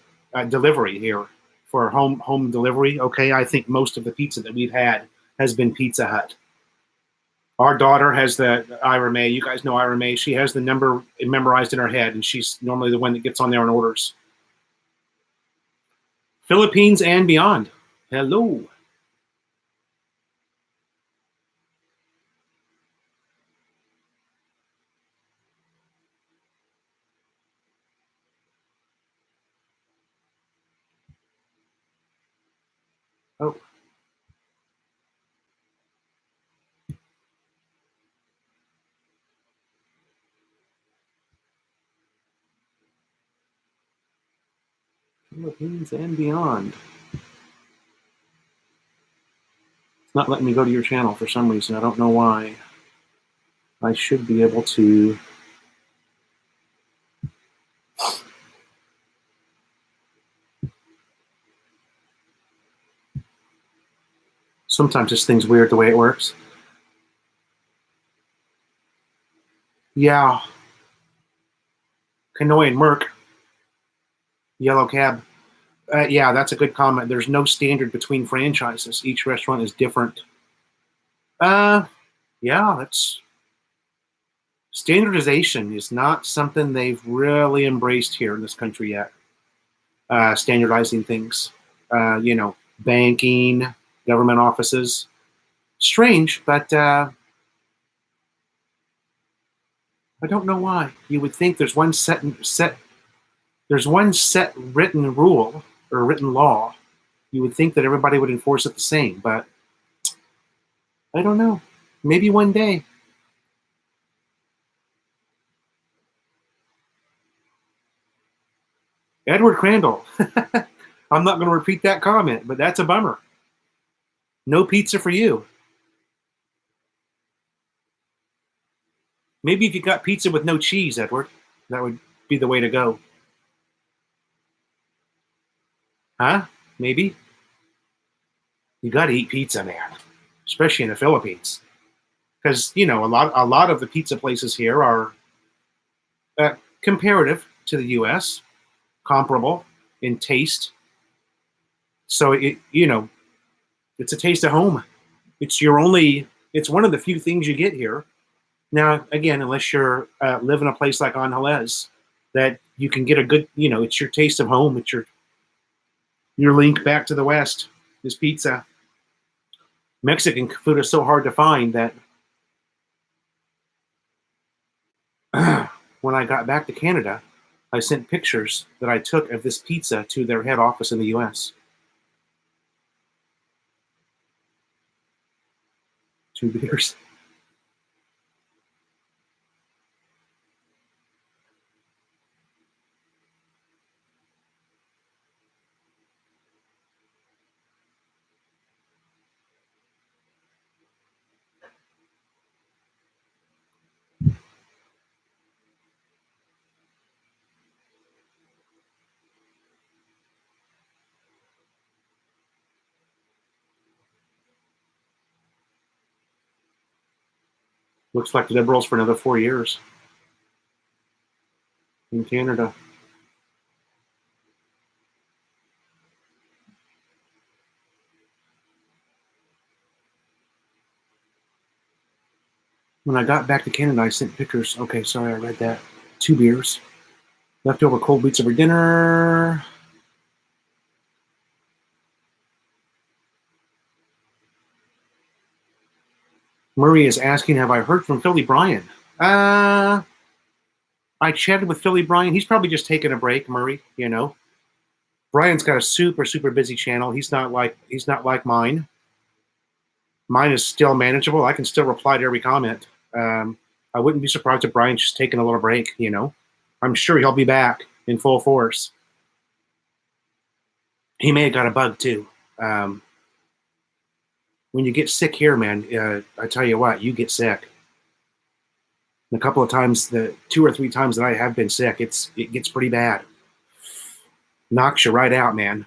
[SPEAKER 1] delivery here for home delivery. Okay, I think most of the pizza that we've had has been Pizza Hut. Our daughter has the Ira May. You guys know Ira May. She has the number memorized in her head, and she's normally the one that gets on there and orders. Philippines and beyond. Hello. Oh. Philippines and beyond. It's not letting me go to your channel for some reason. I don't know why. I should be able to. Sometimes this thing's weird the way it works. Yeah. Kanoy and Merc. Yellow Cab. Yeah, that's a good comment. There's no standard between franchises. Each restaurant is different. Yeah, that's standardization is not something they've really embraced here in this country yet. Standardizing things, banking, government offices. Strange, but I don't know why. You would think there's one there's one set written rule or written law. You would think that everybody would enforce it the same, but I don't know. Maybe one day. Edward Crandall. I'm not going to repeat that comment, but that's a bummer. No pizza for you. Maybe if you got pizza with no cheese, Edward, that would be the way to go. Huh? Maybe. You got to eat pizza, man, especially in the Philippines, because a lot of the pizza places here are comparative to the U.S., comparable in taste. So it's a taste of home. It's It's one of the few things you get here. Now, again, unless you're live in a place like Angeles, that you can get a good, it's your taste of home. It's your link back to the West is pizza. Mexican food is so hard to find that when I got back to Canada, I sent pictures that I took of this pizza to their head office in the U.S. 2 beers. Looks like Liberals for another 4 years in Canada. When I got back to Canada, I sent pictures. Okay, sorry, I read that. 2 beers. Leftover cold beets over dinner. Murray is asking, have I heard from Philly Bryan? I chatted with Philly Bryan. He's probably just taking a break, Murray, you know. Brian's got a super, super busy channel. He's not like mine. Mine is still manageable. I can still reply to every comment. I wouldn't be surprised if Brian's just taking a little break, you know. I'm sure he'll be back in full force. He may have got a bug too. When you get sick here, man, I tell you what, you get sick. A couple of times, the 2 or 3 times that I have been sick, it gets pretty bad. Knocks you right out, man.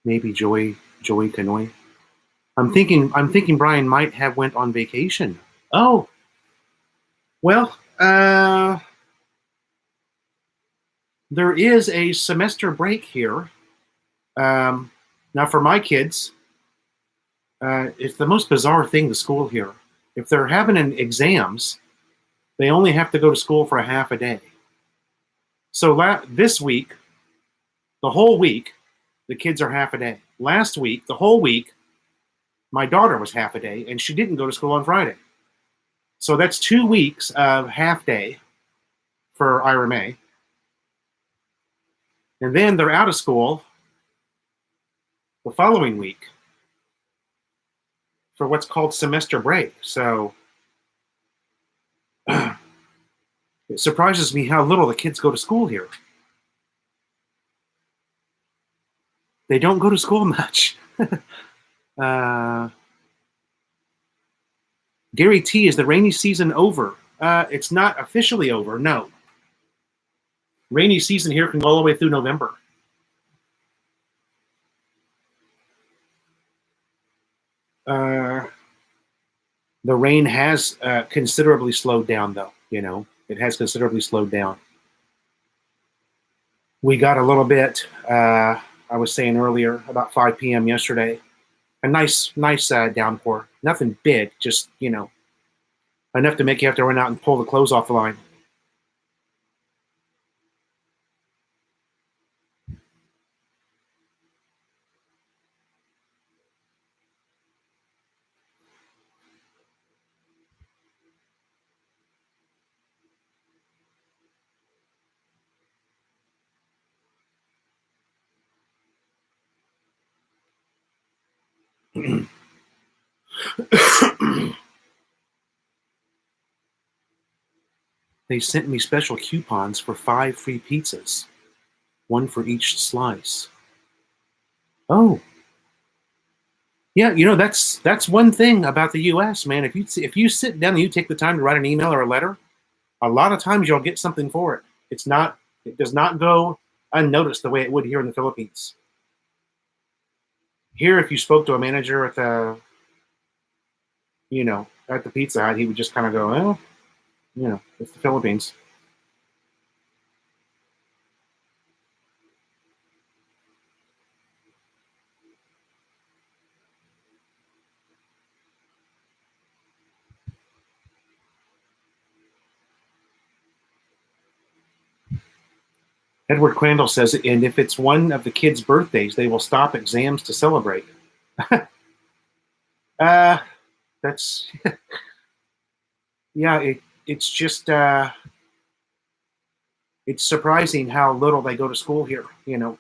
[SPEAKER 1] Maybe Joey Canoy. I'm thinking Brian might have went on vacation. Oh, well, there is a semester break here. Now, for my kids, it's the most bizarre thing to school here. If they're having exams, they only have to go to school for a half a day. So this week, the whole week, the kids are half a day. Last week, the whole week, my daughter was half a day, and she didn't go to school on Friday. So that's 2 weeks of half day for Ira May. And then they're out of school the following week for what's called semester break. So it surprises me how little the kids go to school here. They don't go to school much. Gary T, is the rainy season over? It's not officially over, no. Rainy season here can go all the way through November. The rain has considerably slowed down, though. You know, it has considerably slowed down. We got a little bit, I was saying earlier, about 5 p.m. yesterday. A nice downpour. Nothing big, just, you know, enough to make you have to run out and pull the clothes off the line. They sent me special coupons for 5 free pizzas, 1 for each slice. Oh, yeah, you know, that's one thing about the U.S., man. If you sit down and you take the time to write an email or a letter, a lot of times you'll get something for it. It does not go unnoticed the way it would here in the Philippines. Here, if you spoke to a manager at the Pizza Hut, he would just kind of go, well, you know, it's the Philippines. Edward Crandall says, and if it's one of the kids' birthdays, they will stop exams to celebrate. That's, yeah, it's just, it's surprising how little they go to school here, you know,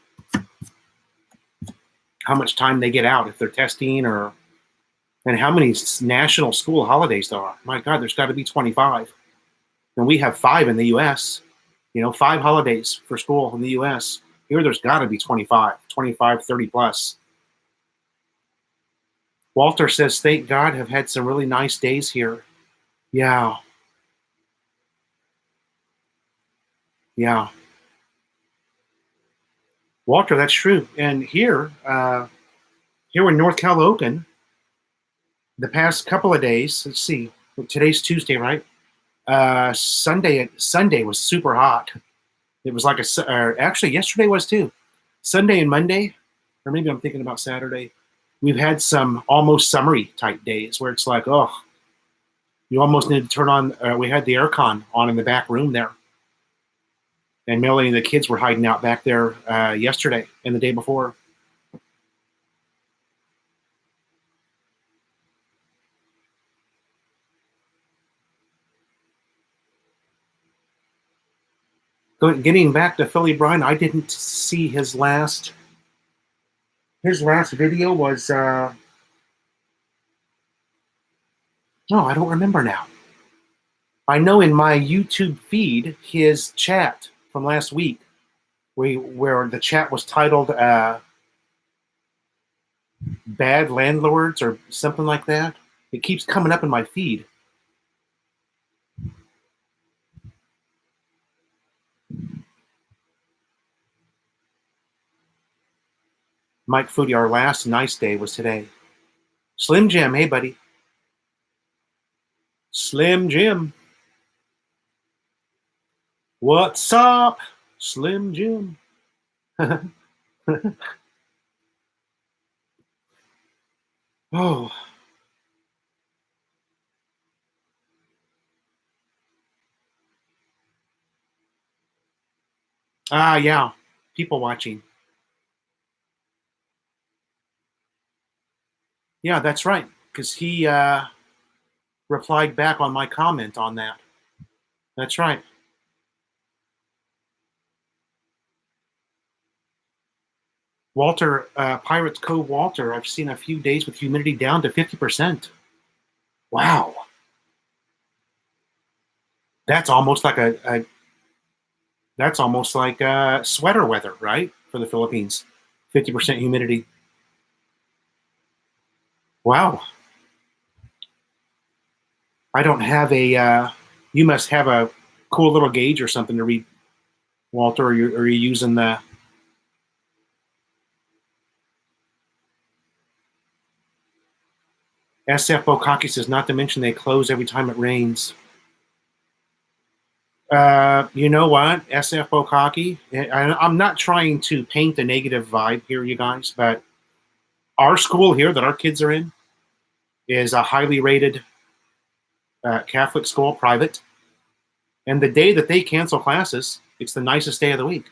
[SPEAKER 1] how much time they get out if they're testing and how many national school holidays there are. My God, there's got to be 25. And we have 5 in the U.S. 5 holidays for school in the U.S. Here, there's got to be 25, 30 plus. Walter says, thank God, have had some really nice days here. Yeah. Yeah. Walter, that's true. And here in North Caloocan, the past couple of days, let's see, today's Tuesday, right? Sunday was super hot. It was like actually yesterday was too. Sunday and Monday, or maybe I'm thinking about Saturday. We've had some almost summery type days where it's like, oh, you almost need to turn on. We had the aircon on in the back room there, and Melanie and the kids were hiding out back there yesterday and the day before. Getting back to Philly Brian, I didn't see his last video was no, I don't remember now. I know in my YouTube feed his chat from last week, where the chat was titled "Bad Landlords" or something like that. It keeps coming up in my feed. Mike Foodie, our last nice day was today. Slim Jim, hey buddy. Slim Jim. What's up, Slim Jim? Oh. Yeah. People watching. Yeah, that's right. Because he replied back on my comment on that. That's right. Walter, Pirates Cove Walter, I've seen a few days with humidity down to 50%. Wow. That's almost like sweater weather, right? For the Philippines. 50% humidity. Wow. I don't have you must have a cool little gauge or something to read, Walter, or you're using the SF Bokaki says, not to mention they close every time it rains. You know what, SF Bokaki? I'm not trying to paint a negative vibe here, you guys, but our school here that our kids are in is a highly rated Catholic school, private. And the day that they cancel classes, it's the nicest day of the week.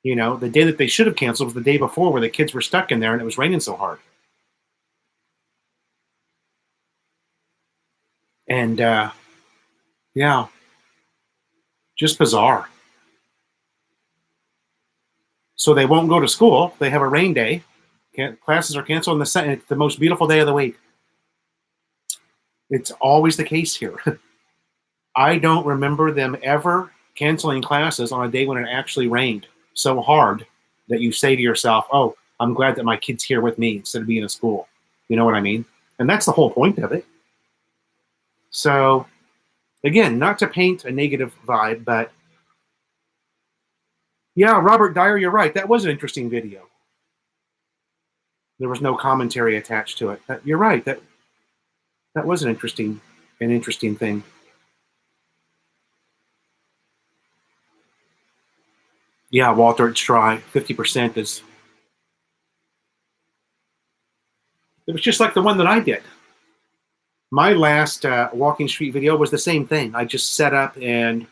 [SPEAKER 1] The day that they should have canceled was the day before where the kids were stuck in there and it was raining so hard. And yeah, just bizarre. So they won't go to school. They have a rain day. Classes are canceled on it's the most beautiful day of the week. It's always the case here. I don't remember them ever canceling classes on a day when it actually rained so hard that you say to yourself, oh, I'm glad that my kid's here with me instead of being in school. You know what I mean? And that's the whole point of it. So, again, not to paint a negative vibe, but yeah, Robert Dyer, you're right. That was an interesting video. There was no commentary attached to it. You're right. That was an interesting thing. Yeah, Walter, it's dry. 50% is. It was just like the one that I did. My last walking street video was the same thing. I just set up and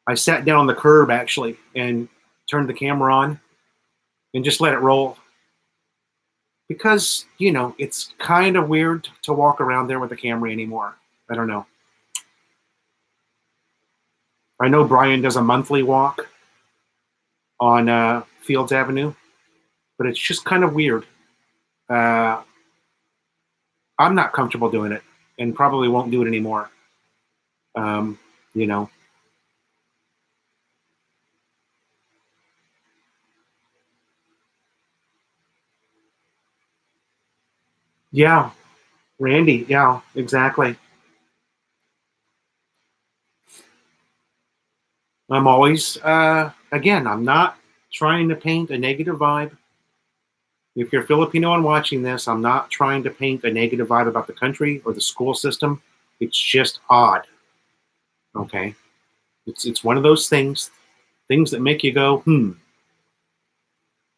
[SPEAKER 1] I sat down on the curb actually and turned the camera on and just let it roll. Because, it's kind of weird to walk around there with a camera anymore. I don't know. I know Brian does a monthly walk on Fields Avenue, but it's just kind of weird. I'm not comfortable doing it and probably won't do it anymore. Yeah, Randy. Yeah, exactly. I'm always, again, I'm not trying to paint a negative vibe. If you're Filipino and watching this, I'm not trying to paint a negative vibe about the country or the school system. It's just odd. Okay. It's one of those things that make you go, hmm.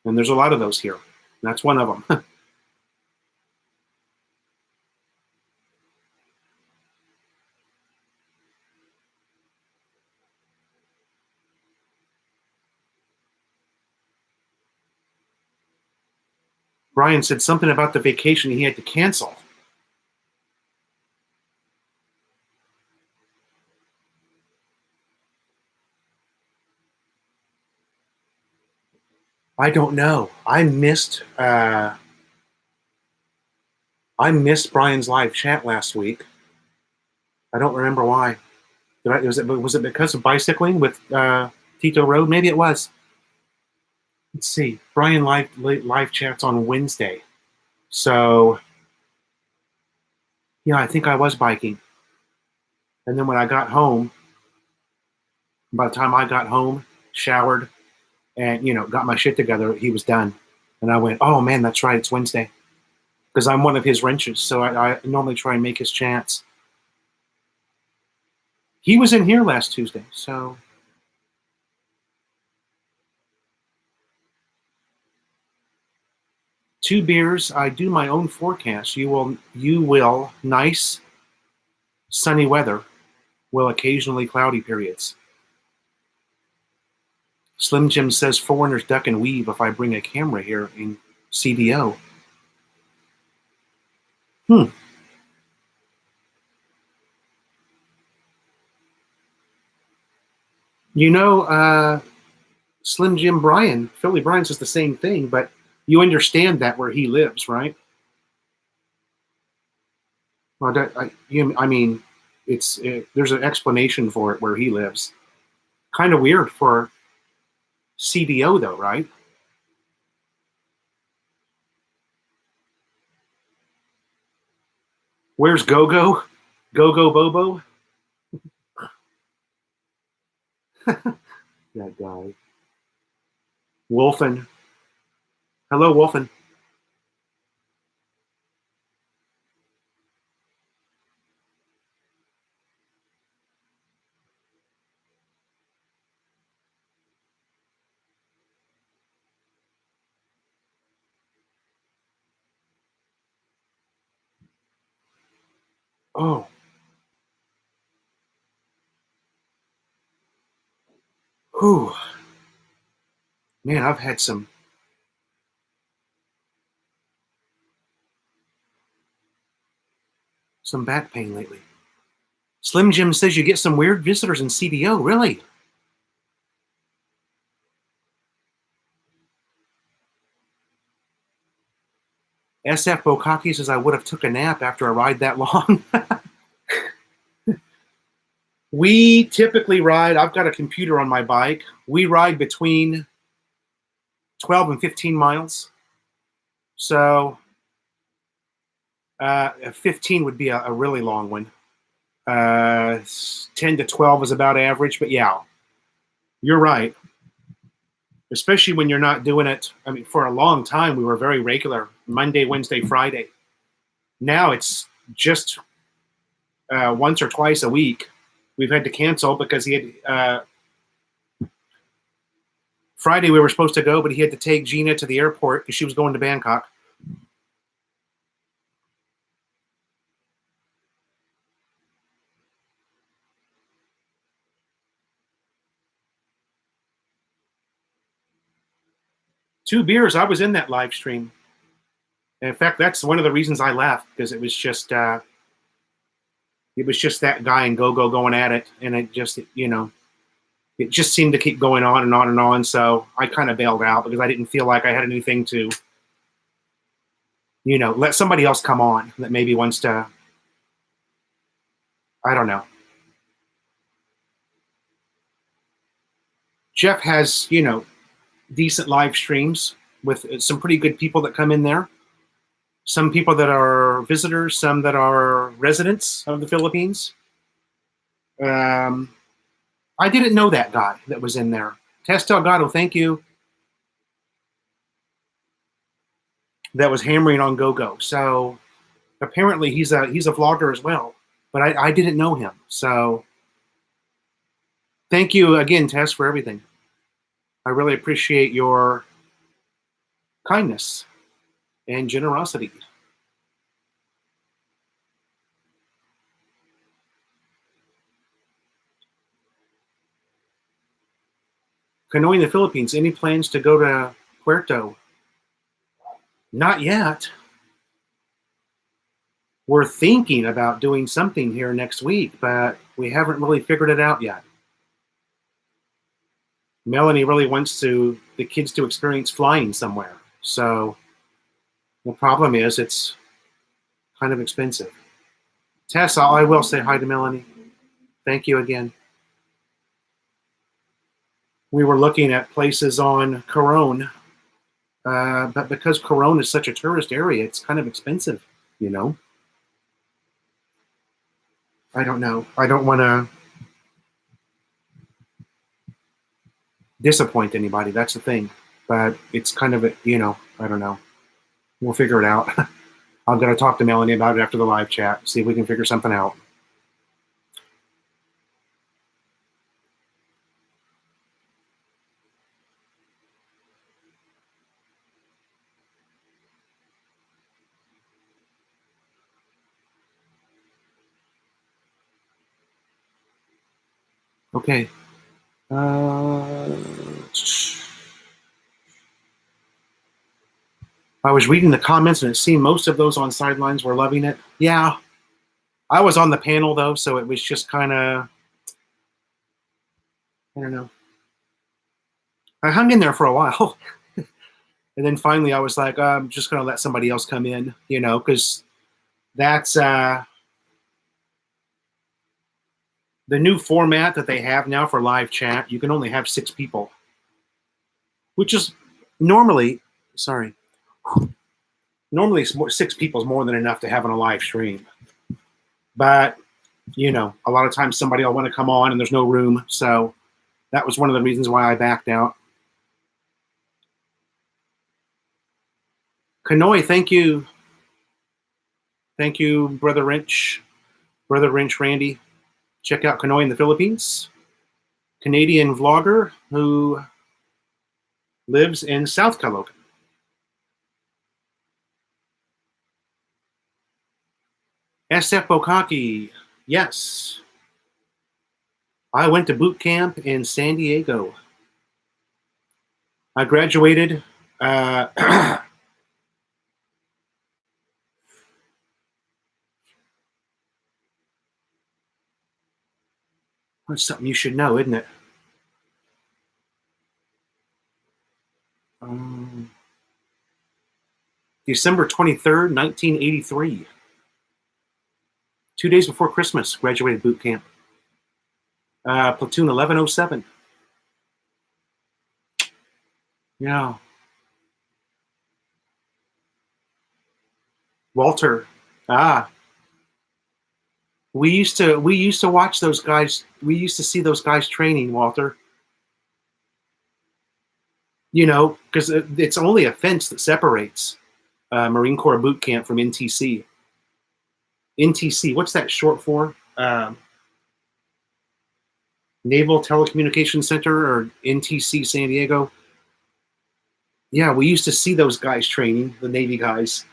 [SPEAKER 1] And there's a lot of those here. That's one of them. Brian said something about the vacation he had to cancel. I don't know. I missed Brian's live chat last week. I don't remember why. Was it because of bicycling with Tito Road? Maybe it was. Let's see. Brian live chats on Wednesday. So yeah, I think I was biking. And then when I got home, by the time I got home, showered, and got my shit together, he was done. And I went, oh man, that's right, it's Wednesday. Because I'm one of his wrenches, so I normally try and make his chance. He was in here last Tuesday, so 2 beers. I do my own forecast. You will. Nice, sunny weather will occasionally cloudy periods. Slim Jim says foreigners duck and weave if I bring a camera here in CDO. Slim Jim Philly Brian says the same thing, but you understand that where he lives, right? Well, there's an explanation for it where he lives. Kind of weird for CDO though, right? Where's Gogo? Gogo Bobo? That guy. Wolfen. Hello, Wolfen. Oh. Whew. Man, I've had some back pain lately. Slim Jim says you get some weird visitors in CDO. Really? SF Bokaki says I would have took a nap after a ride that long. We typically ride, I've got a computer on my bike. We ride between 12 and 15 miles. So 15 would be a really long one. 10 to 12 is about average, but yeah, you're right. Especially when you're not doing it. I mean, for a long time, we were very regular, Monday, Wednesday, Friday. Now it's just once or twice a week. We've had to cancel because he had Friday we were supposed to go, but he had to take Gina to the airport because she was going to Bangkok. Two beers. I was in that live stream. And in fact, that's one of the reasons I left because it was just that guy and Go-Go going at it, and it just it just seemed to keep going on and on and on. So I kind of bailed out because I didn't feel like I had anything to let somebody else come on that maybe wants to. I don't know. Jeff has decent live streams with some pretty good people that come in there. some people that are visitors, some that are residents of the Philippines. I didn't know that guy that was in there. Tess Delgado, thank you. That was hammering on go-go. So apparently he's a vlogger as well, but I didn't know him. So thank you again, Tess, for everything. I really appreciate your kindness and generosity. Canoeing the Philippines, any plans to go to Puerto? Not yet. We're thinking about doing something here next week, but we haven't really figured it out yet. Melanie really wants the kids to experience flying somewhere. So the problem is it's kind of expensive. Tessa, I will say hi to Melanie. Thank you again. We were looking at places on Coron, but because Coron is such a tourist area, it's kind of expensive, you know? I don't know. I don't want to disappoint anybody. That's the thing. But it's kind of, I don't know. We'll figure it out. I'm going to talk to Melanie about it after the live chat, see if we can figure something out. Okay. I was reading the comments and it seemed most of those on sidelines were loving it. Yeah. I was on the panel though, so it was just kind of, I don't know. I hung in there for a while. And then finally I was like, I'm just going to let somebody else come in, because that's the new format that they have now for live chat. You can only have 6 people, which is normally 6 people is more than enough to have on a live stream. But, a lot of times somebody will want to come on and there's no room. So that was one of the reasons why I backed out. Kanoy, thank you. Thank you, Brother Wrench Randy. Check out Kanoy in the Philippines. Canadian vlogger who lives in South Caloocan. SF Bokaki, yes. I went to boot camp in San Diego. I graduated. That's something you should know, isn't it? December 23rd, 1983. 2 days before Christmas, graduated boot camp. Platoon 1107. Yeah. Walter. We used to watch those guys. We used to see those guys training, Walter. Because it's only a fence that separates Marine Corps boot camp from NTC. NTC, what's that short for? Naval Telecommunications Center, or NTC San Diego. Yeah, we used to see those guys training, the Navy guys.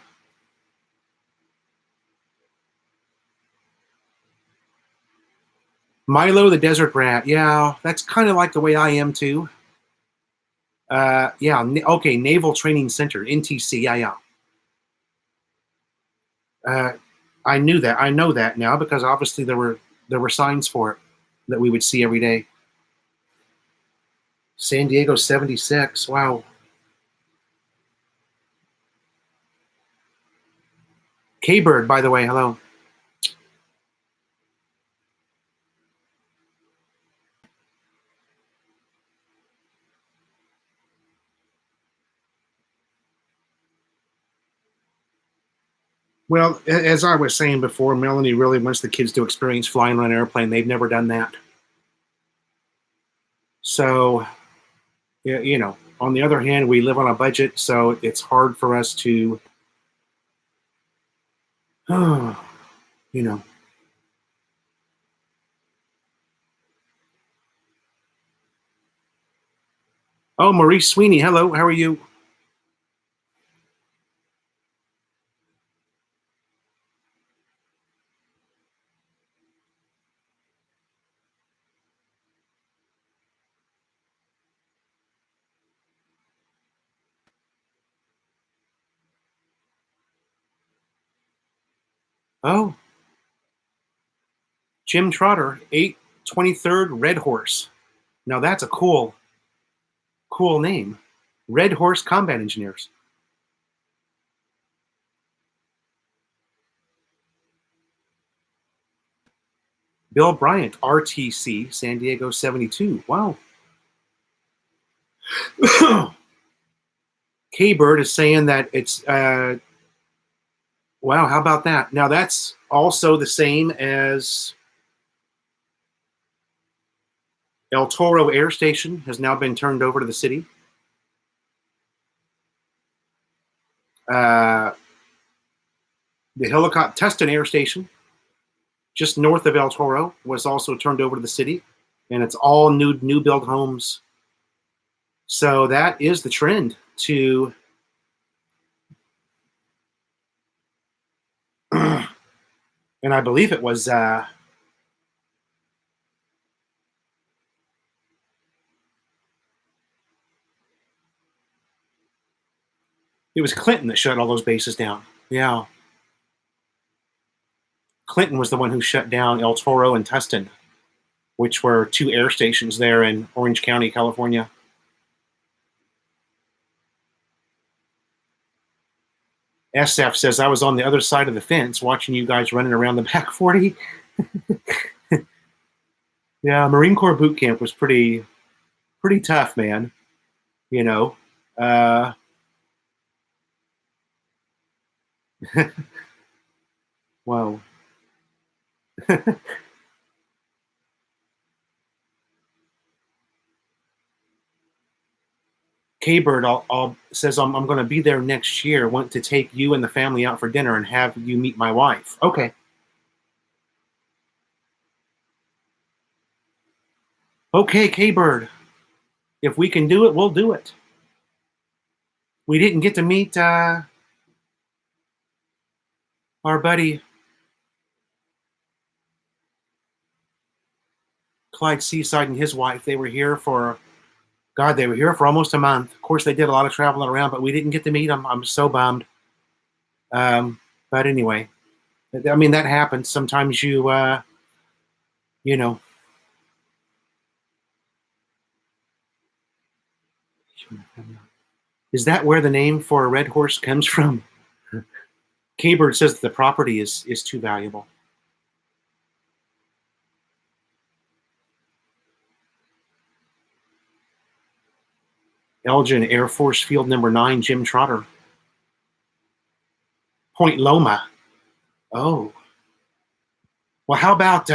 [SPEAKER 1] Milo the Desert Rat. Yeah, that's kind of like the way I am too. Yeah, okay, Naval Training Center, NTC. Yeah. I knew that. I know that now because obviously there were signs for it that we would see every day. San Diego 76. Wow. K-Bird, by the way, hello. Well, as I was saying before, Melanie really wants the kids to experience flying on an airplane. They've never done that. So, you know, on the other hand, we live on a budget, so it's hard for us to, you know. Oh, Maurice Sweeney, hello. How are you? Oh, Jim Trotter, 823rd Red Horse. Now that's a cool name. Red Horse Combat Engineers. Bill Bryant, RTC, San Diego 72. Wow. K-Bird is saying that it's, wow, how about that? Now that's also the same as El Toro Air Station has now been turned over to the city. The helicopter Tustin Air Station, just north of El Toro, was also turned over to the city, and it's all new build homes. So that is the trend to and I believe it was Clinton that shut all those bases down. Yeah. Clinton was the one who shut down El Toro and Tustin, which were two air stations there in Orange County, California. SF says, I was on the other side of the fence watching you guys running around the back 40. Yeah, Marine Corps boot camp was pretty tough, man. You know. Whoa. K-Bird says, I'm going to be there next year. Want to take you and the family out for dinner and have you meet my wife. Okay. Okay, K-Bird. If we can do it, we'll do it. We didn't get to meet our buddy Clyde Seaside and his wife. They were here for almost a month. Of course, they did a lot of traveling around, but we didn't get to meet them. I'm so bummed. But anyway, I mean, that happens. Sometimes you know. Is that where the name for a red horse comes from? K-Bird says that the property is too valuable. Elgin Air Force Field Number 9, Jim Trotter. Point Loma. Oh. Well, how about,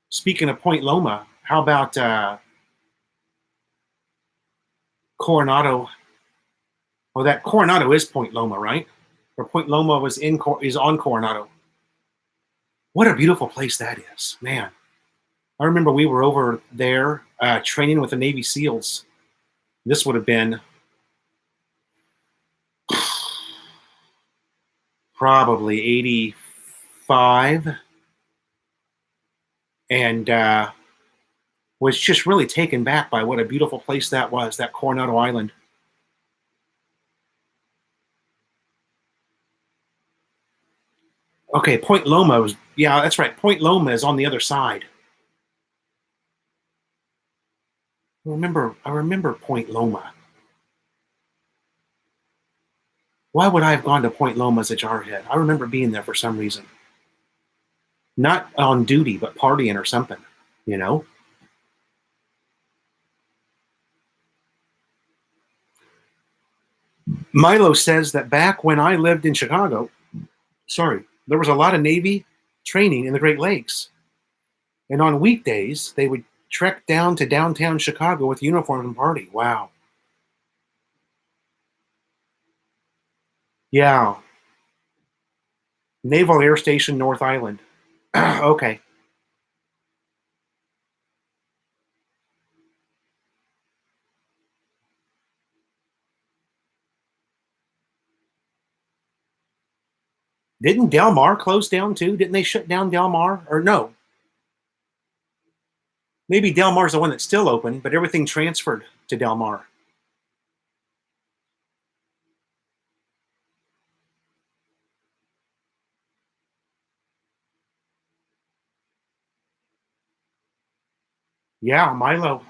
[SPEAKER 1] speaking of Point Loma, how about Coronado? Well, that Coronado is Point Loma, right? Or Point Loma is on Coronado. What a beautiful place that is, man. I remember we were over there training with the Navy SEALs. This would have been probably 85, and was just really taken back by what a beautiful place that was, that Coronado Island. Okay, Point Loma was, yeah, that's right. Point Loma is on the other side. I remember Point Loma. Why would I have gone to Point Loma as a jarhead? I remember being there for some reason. Not on duty, but partying or something, you know? Milo says that back when I lived in Chicago, Sorry, there was a lot of Navy training in the Great Lakes. And on weekdays, they would trek down to downtown Chicago with uniforms and party. Wow. Yeah. Naval Air Station, North Island. Okay. Didn't Del Mar close down too? Didn't they shut down Del Mar? Or no? Maybe Del Mar's the one that's still open, but everything transferred to Del Mar. Yeah, Milo.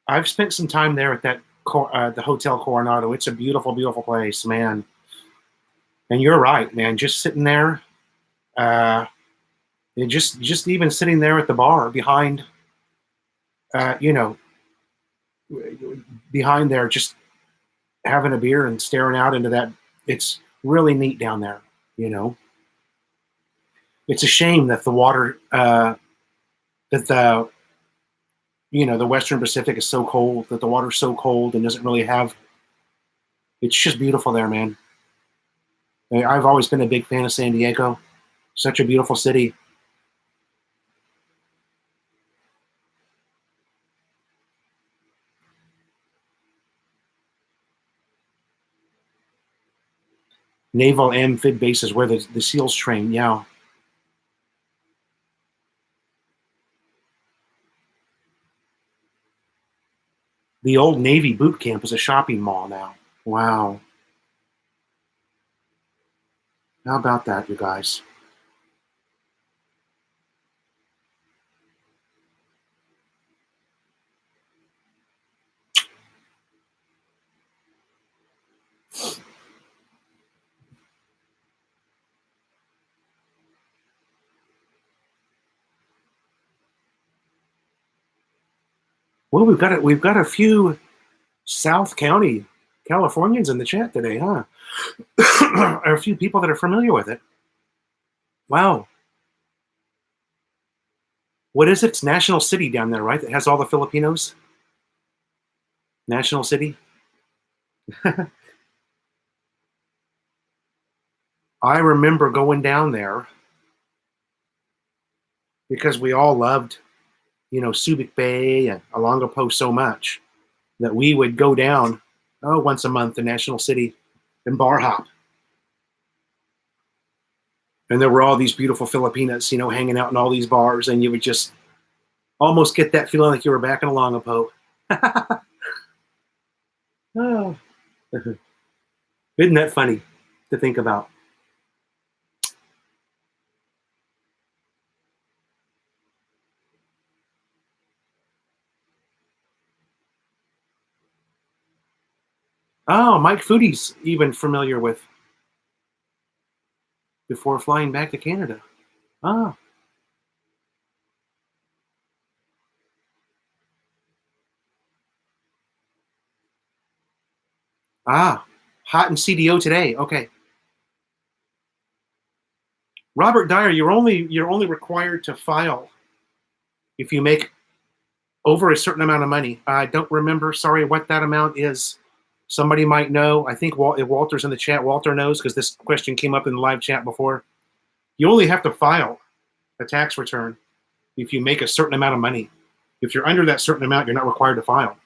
[SPEAKER 1] I've spent some time there at that the Hotel Coronado. It's a beautiful, beautiful place, man. And you're right, man. Just sitting there, uh, and just even sitting there at the bar behind, you know, behind there, just having a beer and staring out into that. It's really neat down there. You know, it's a shame that the water, that the the Western Pacific is so cold, that the water's so cold and doesn't really have. It's just beautiful there, man. I've always been a big fan of San Diego. Such a beautiful city. Naval amphib bases where the SEALs train. Yeah. The old Navy boot camp is a shopping mall now. Wow. How about that, you guys? Well, we've got a few South County Californians in the chat today, huh? Are a few people that are familiar with it. Wow. What is it? It's National City down there, right? That has all the Filipinos. National City. I remember going down there because we all loved, Subic Bay and Olongapo so much that we would go down once a month to National City and bar hop. And there were all these beautiful Filipinas, hanging out in all these bars, and you would just almost get that feeling like you were back in Olongapo. Oh. Isn't that funny to think about? Oh, Mike Foodie's even familiar with before flying back to Canada. Oh. Ah, hot and CDO today. Okay. Robert Dyer, you're only required to file if you make over a certain amount of money. I don't remember, sorry, what that amount is. Somebody might know. I think if Walter's in the chat, Walter knows because this question came up in the live chat before. You only have to file a tax return if you make a certain amount of money. If you're under that certain amount, you're not required to file.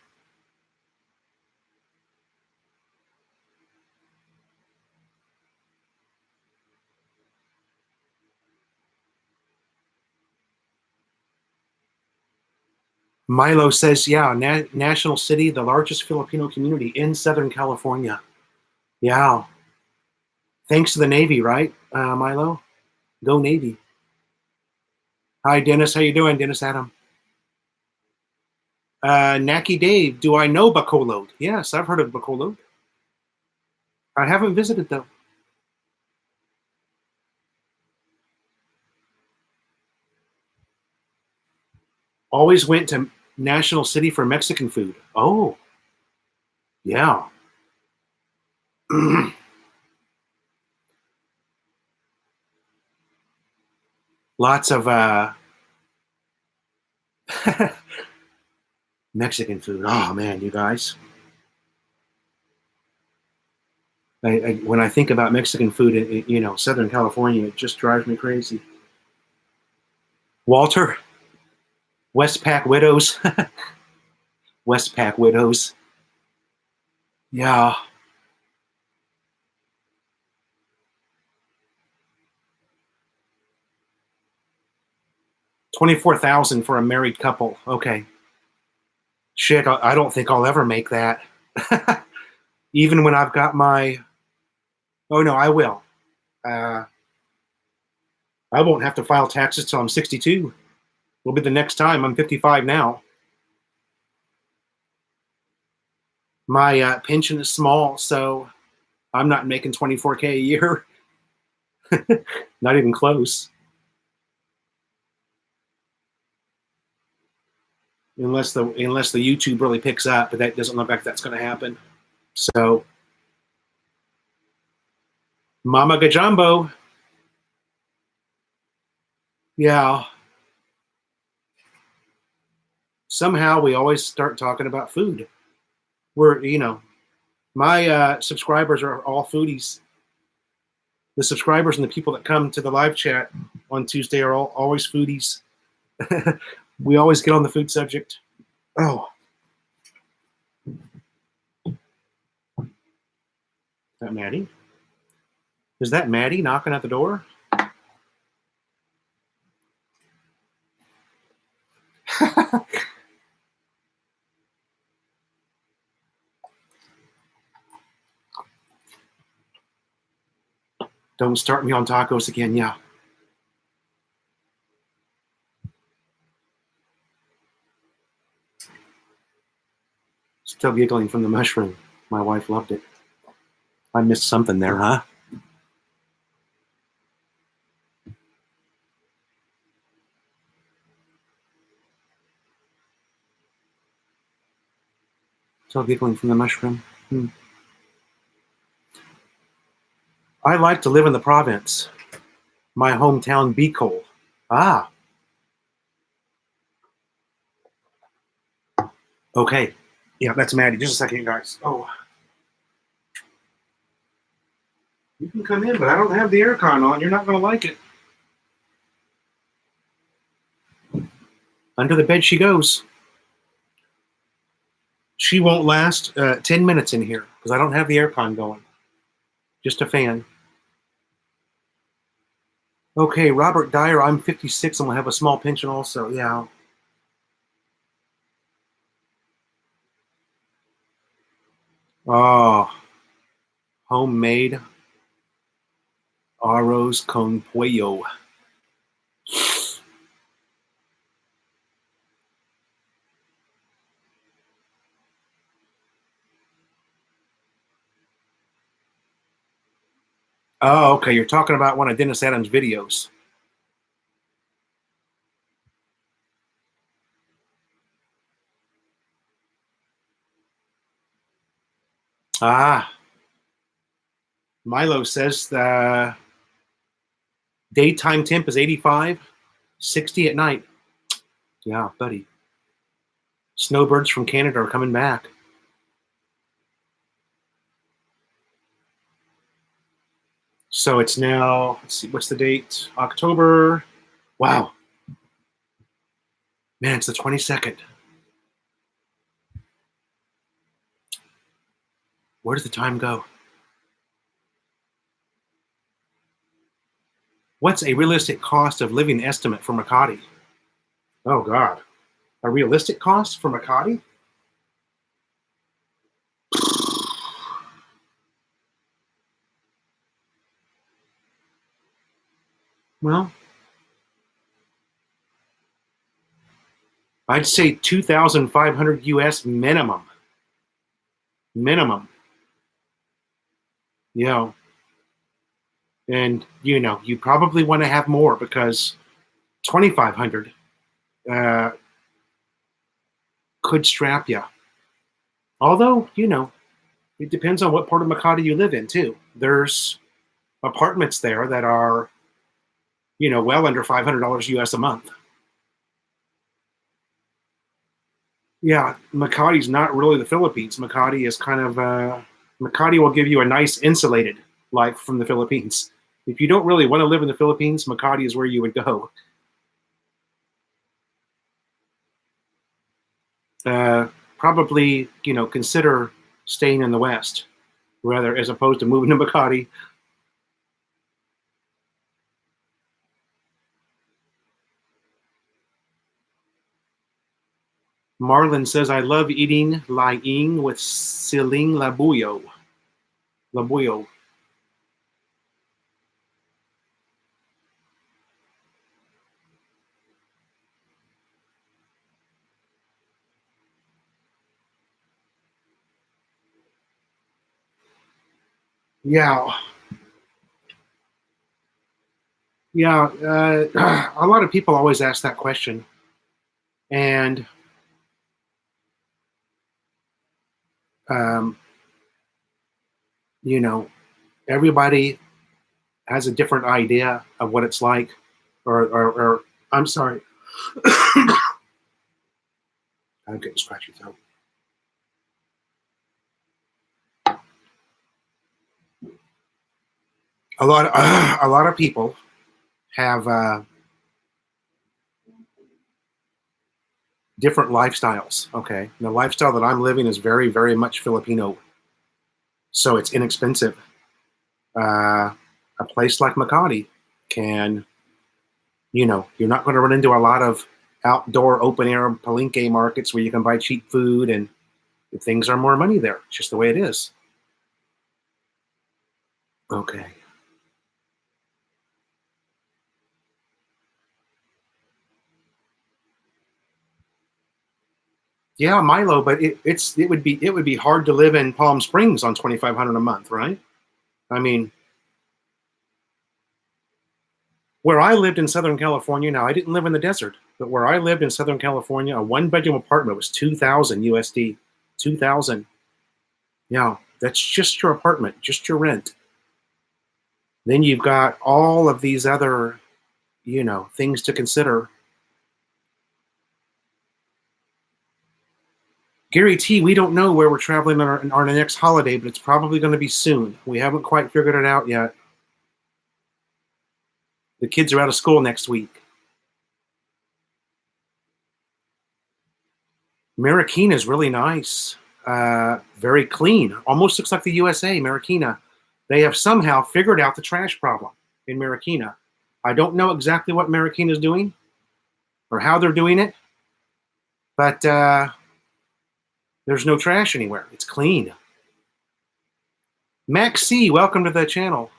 [SPEAKER 1] Milo says, yeah, National City, the largest Filipino community in Southern California. Yeah. Thanks to the Navy, right, Milo? Go Navy. Hi, Dennis. How you doing, Dennis Adam? Naki Dave, do I know Bacolod? Yes, I've heard of Bacolod. I haven't visited, though. Always went to National City for Mexican food. Oh, yeah. Lots of Mexican food. Oh man, you guys. When I think about Mexican food, Southern California, it just drives me crazy. Walter, Westpac Widows. Westpac Widows. Yeah. 24,000 for a married couple. Okay. Shit, I don't think I'll ever make that. Even when I've got my... Oh, no, I will. I won't have to file taxes till I'm 62. Will be the next time. I'm 55 now. My pension is small, so I'm not making 24K a year. Not even close. Unless the YouTube really picks up, but that doesn't look like that's going to happen. So, Mama Gajambo. Yeah. Somehow we always start talking about food. My subscribers are all foodies. The subscribers and the people that come to the live chat on Tuesday are always foodies. We always get on the food subject. Oh. Is that Maddie? Is that Maddie knocking at the door? Don't start me on tacos again, yeah. Still giggling from the mushroom. My wife loved it. I missed something there, huh? Still giggling from the mushroom. I like to live in the province. My hometown, Bicol. Ah. Okay. Yeah, that's Maddie. Just a second, guys. Oh. You can come in, but I don't have the aircon on. You're not going to like it. Under the bed she goes. She won't last 10 minutes in here because I don't have the aircon going. Just a fan. Okay, Robert Dyer, I'm 56 and will have a small pension also. Yeah. Oh, homemade arroz con pollo. Oh, okay. You're talking about one of Dennis Adams' videos. Ah. Milo says the daytime temp is 85, 60 at night. Yeah, buddy. Snowbirds from Canada are coming back. So it's now, let's see, what's the date? October. Wow. Man, it's the 22nd. Where does the time go? What's a realistic cost of living estimate for Makati? Oh, God. A realistic cost for Makati? Well, I'd say 2,500 US minimum. Minimum. You know, and you probably want to have more because 2,500 could strap you. Although, it depends on what part of Makati you live in too. There's apartments there that are well under $500 US a month. Yeah, Makati's not really the Philippines. Makati is kind of Makati will give you a nice insulated life from the Philippines. If you don't really want to live in the Philippines, Makati is where you would go. Probably, consider staying in the West rather as opposed to moving to Makati. Marlon says, I love eating laing with siling labuyo. Labuyo. Yeah. Yeah. A lot of people always ask that question. And um, everybody has a different idea of what it's like, or I'm sorry, I'm getting scratchy throat. A lot of people have different lifestyles. Okay, and the lifestyle that I'm living is very, very much Filipino, so it's inexpensive. A place like Makati can, you're not going to run into a lot of outdoor open air palenque markets where you can buy cheap food and things are more money there. It's just the way it is. Okay. Yeah, Milo, but it would be hard to live in Palm Springs on 2,500 a month, right? I mean, where I lived in Southern California, now I didn't live in the desert, but where I lived in Southern California, a one-bedroom apartment was 2,000 USD. 2,000. Yeah, that's just your apartment, just your rent. Then you've got all of these other, things to consider. Gary T, we don't know where we're traveling on our next holiday, but it's probably going to be soon. We haven't quite figured it out yet. The kids are out of school next week. Marikina is really nice. Very clean. Almost looks like the USA, Marikina. They have somehow figured out the trash problem in Marikina. I don't know exactly what Marikina is doing or how they're doing it, but there's no trash anywhere. It's clean. Max C, welcome to the channel.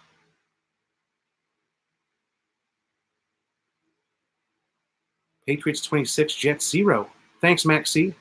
[SPEAKER 1] Patriots 26, Jets 0. Thanks, Max C.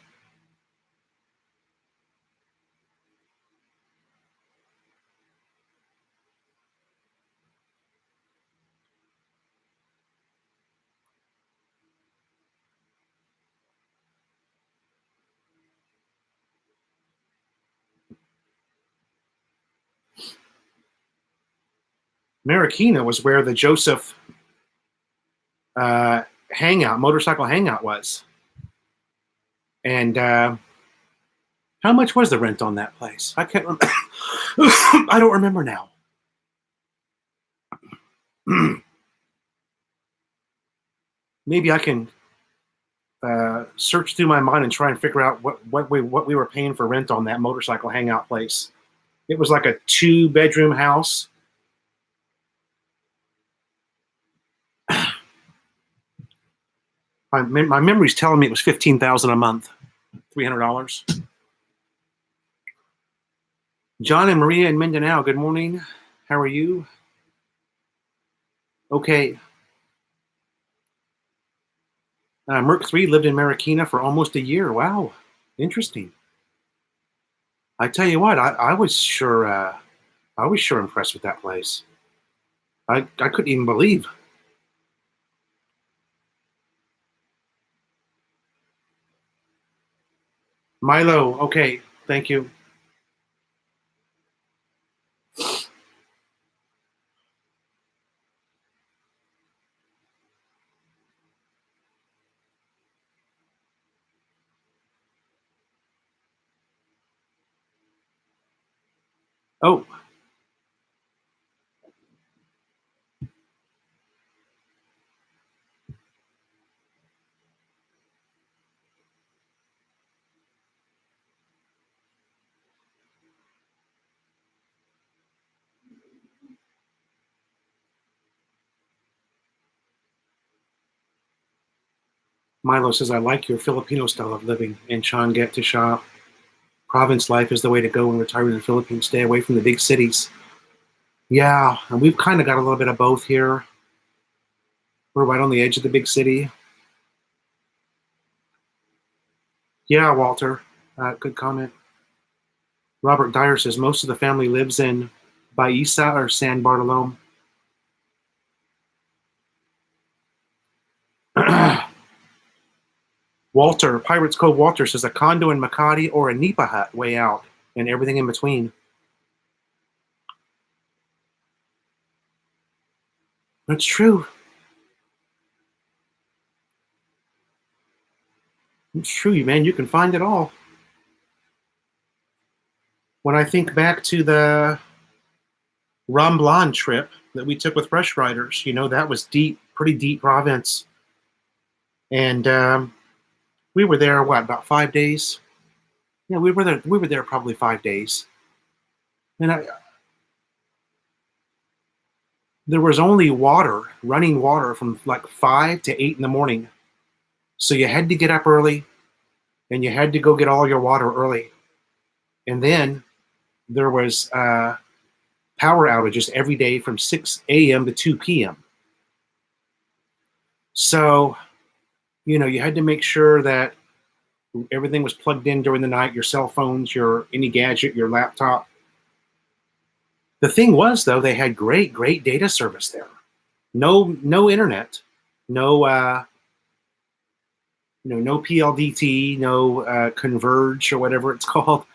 [SPEAKER 1] Marikina was where the Joseph motorcycle hangout was. And how much was the rent on that place? I can't remember. I don't remember now. Maybe I can search through my mind and try and figure out what we were paying for rent on that motorcycle hangout place. It was like a 2-bedroom house. My memory's telling me it was $15,000 a month, $300. John and Maria in Mindanao, good morning. How are you? Okay. Merc 3 lived in Marikina for almost a year. Wow, interesting. I tell you what, I was sure impressed with that place. I couldn't even believe. Milo, okay, thank you. Oh, Milo says, I like your Filipino style of living. And Sean get to shop. Province life is the way to go when retiring in the Philippines. Stay away from the big cities. Yeah, and we've kind of got a little bit of both here. We're right on the edge of the big city. Yeah, Walter. Good comment. Robert Dyer says most of the family lives in Baisa or San Bartolome. Walter, Pirates Cove Walter says a condo in Makati or a Nipa hut way out and everything in between. That's true. It's true, man. You can find it all. When I think back to the Ramblan trip that we took with Fresh Riders, that was deep, pretty deep province. And we were there, about 5 days? Yeah, we were there. We were there probably 5 days. And there was only water, running water from like 5 to 8 in the morning. So you had to get up early and you had to go get all your water early. And then there was power outages every day from 6 a.m. to 2 p.m. So, you had to make sure that everything was plugged in during the night, your cell phones, any gadget, your laptop. The thing was, though, they had great data service there. No internet, no no PLDT, no Converge or whatever it's called.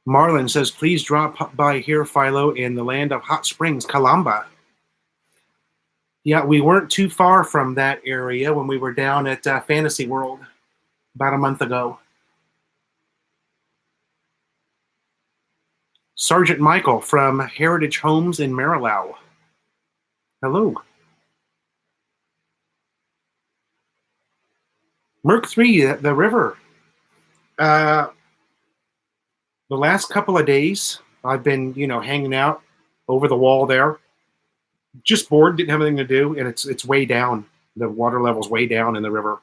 [SPEAKER 1] Marlon says, please drop by here, Philo, in the land of hot springs, Calamba. Yeah, we weren't too far from that area when we were down at Fantasy World about a month ago. Sergeant Michael from Heritage Homes in Marilao. Hello. Merc 3, the river. The last couple of days, I've been, hanging out over the wall there. Just bored, didn't have anything to do, and it's way down. The water level's way down in the river.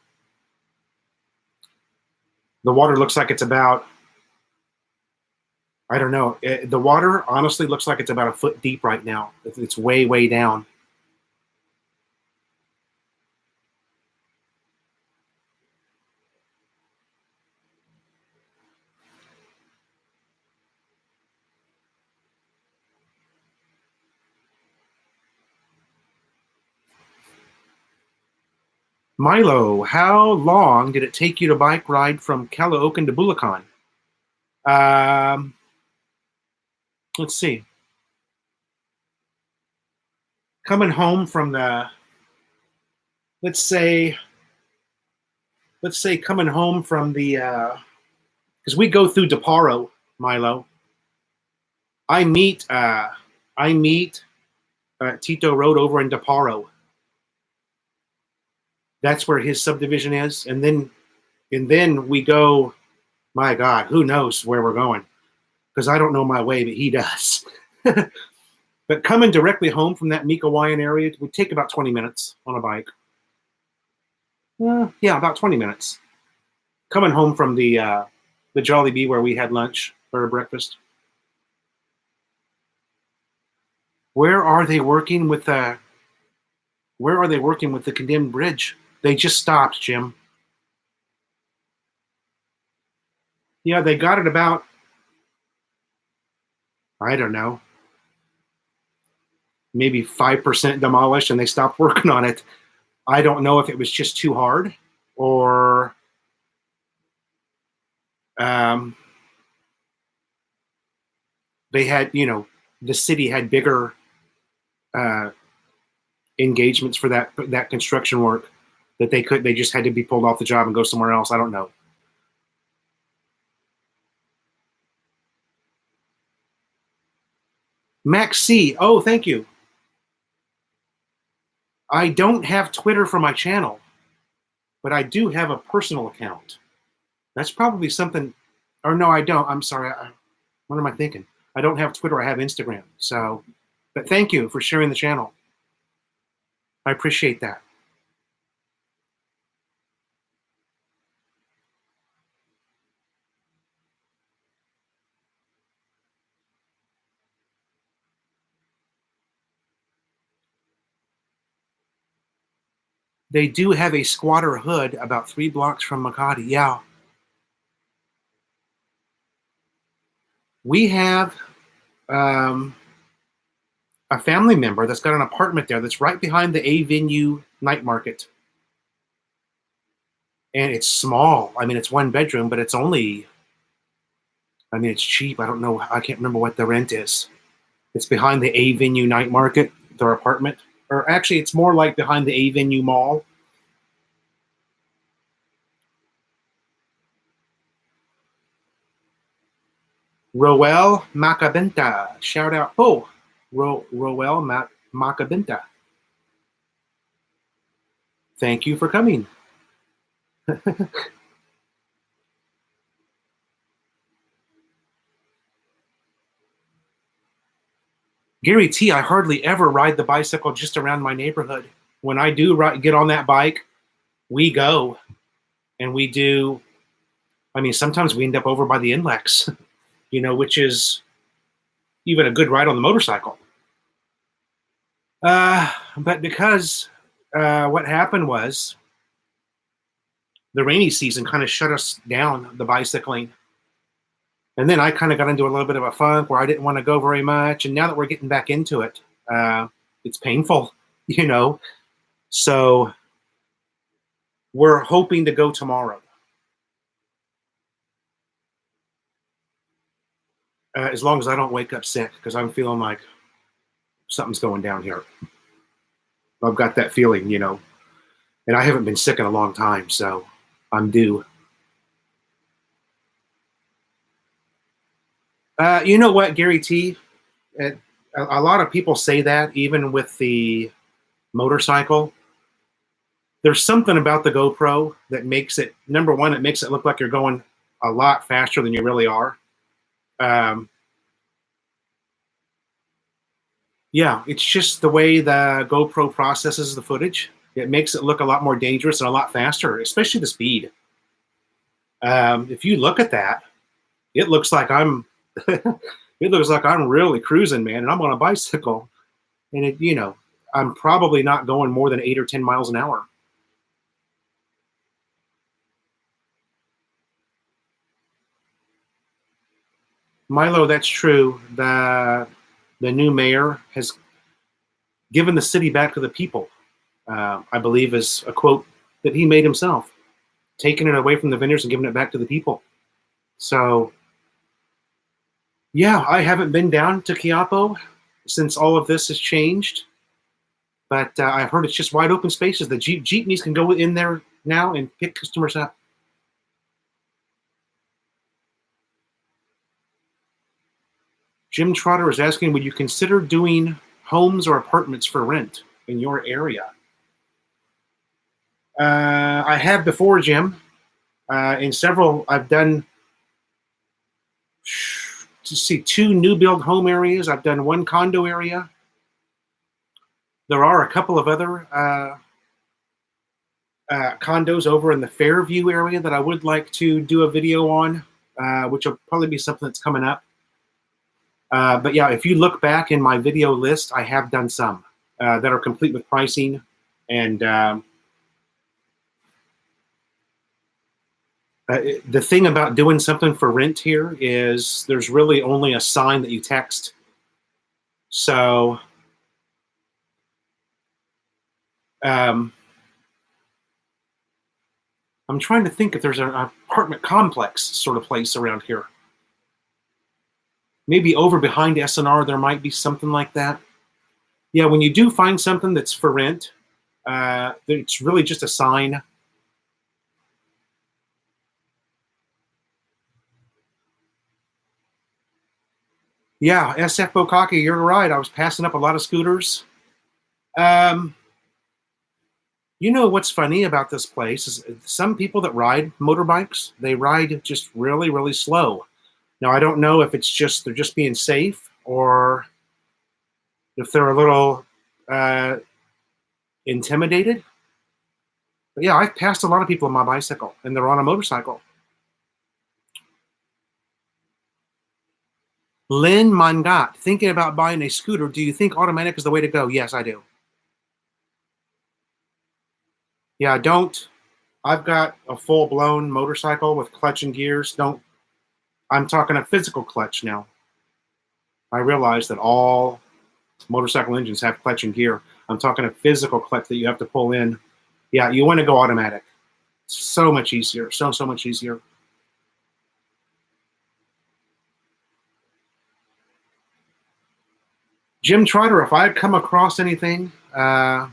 [SPEAKER 1] The water looks like it's about, I don't know. The water honestly looks like it's about a foot deep right now. It's way down. Milo, how long did it take you to bike ride from Caloocan to Bulacan? Let's see. Coming home from let's say coming home from because we go through Deparo, Milo. I meet Tito Road over in Deparo. That's where his subdivision is, and then we go. My God, who knows where we're going? Because I don't know my way, but he does. But coming directly home from that Mikawayan area would take about 20 minutes on a bike. Yeah, about 20 minutes. Coming home from the Jollibee where we had lunch or breakfast. Where are they working with the condemned bridge? They just stopped, Jim. Yeah, they got it about, I don't know, maybe 5% demolished, and they stopped working on it. I don't know if it was just too hard or they had, the city had bigger engagements for that construction work. that they just had to be pulled off the job and go somewhere else. I don't know. Max C. Oh, thank you. I don't have Twitter for my channel, but I do have a personal account. That's probably something, or no, I don't. I'm sorry. What am I thinking? I don't have Twitter. I have Instagram. So, but thank you for sharing the channel. I appreciate that. They do have a squatter hood about 3 blocks from Makati. Yeah. We have a family member that's got an apartment there that's right behind the A Venue night market. And it's small. I mean, it's 1 bedroom, but it's only, I mean, it's cheap. I don't know. I can't remember what the rent is. It's behind the A Venue night market, their apartment. Or actually, it's more like behind the A Venue mall. Roel Macabenta. Shout out. Oh, Roel Macabenta. Thank you for coming. Gary T, I hardly ever ride the bicycle just around my neighborhood. When I do get on that bike, we go and we do, I mean, sometimes we end up over by the NLEX, you know, which is even a good ride on the motorcycle. But because what happened was the rainy season kind of shut us down, the bicycling. And then I kind of got into a little bit of a funk where I didn't want to go very much. And now that we're getting back into it, it's painful, you know. So we're hoping to go tomorrow. As long as I don't wake up sick, because I'm feeling like something's going down here. I've got that feeling, you know. And I haven't been sick in a long time, so I'm due. You know what, Gary T? A lot of people say that, even with the motorcycle. There's something about the GoPro that makes it, number one, it makes it look like you're going a lot faster than you really are. Yeah, it's just the way the GoPro processes the footage. It makes it look a lot more dangerous and a lot faster, especially the speed. If you look at that, it looks like I'm it looks like I'm really cruising, man, and I'm on a bicycle. And it, you know, I'm probably not going more than 8 or 10 miles an hour. Milo, that's true. The new mayor has given the city back to the people. I believe is a quote that he made himself, taking it away from the vendors and giving it back to the people. So, yeah, I haven't been down to Quiapo since all of this has changed. But I've heard it's just wide open spaces. The jeepneys can go in there now and pick customers up. Jim Trotter is asking, would you consider doing homes or apartments for rent in your area? I have before, Jim. In several, I've done, to see, 2 new build home areas. I've done 1 condo area. There are a couple of other condos over in the Fairview area that I would like to do a video on, which will probably be something that's coming up. But yeah, if you look back in my video list, I have done some that are complete with pricing. And the thing about doing something for rent here is there's really only a sign that you text. So I'm trying to think if there's an apartment complex sort of place around here. Maybe over behind SNR, there might be something like that. Yeah, when you do find something that's for rent, It's really just a sign. Yeah, SF Bokaki, you're right. I was passing up a lot of scooters. You know what's funny about this place is some people that ride motorbikes, they ride just really, really slow. Now, I don't know if it's just they're just being safe or if they're a little intimidated. But yeah, I've passed a lot of people on my bicycle and they're on a motorcycle. Lynn Mangat, thinking about buying a scooter. Do you think automatic is the way to go? Yes, I do. Yeah, I don't. I've got a full-blown motorcycle with clutch and gears. I'm talking a physical clutch now. I realize that all motorcycle engines have clutch and gear. I'm talking a physical clutch that you have to pull in. Yeah, you want to go automatic. So much easier. So much easier. Jim Trotter, if I come across anything, I'll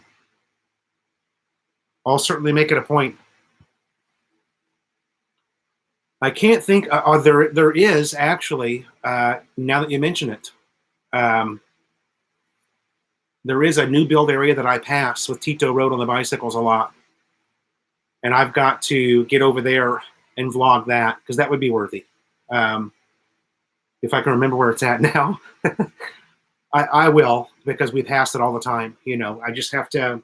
[SPEAKER 1] certainly make it a point. I can't think. There is actually, now that you mention it, there is a new build area that I pass with Tito Road on the bicycles a lot. And I've got to get over there and vlog that because that would be worthy. If I can remember where it's at now, I will, because we pass it all the time. You know, I just have to,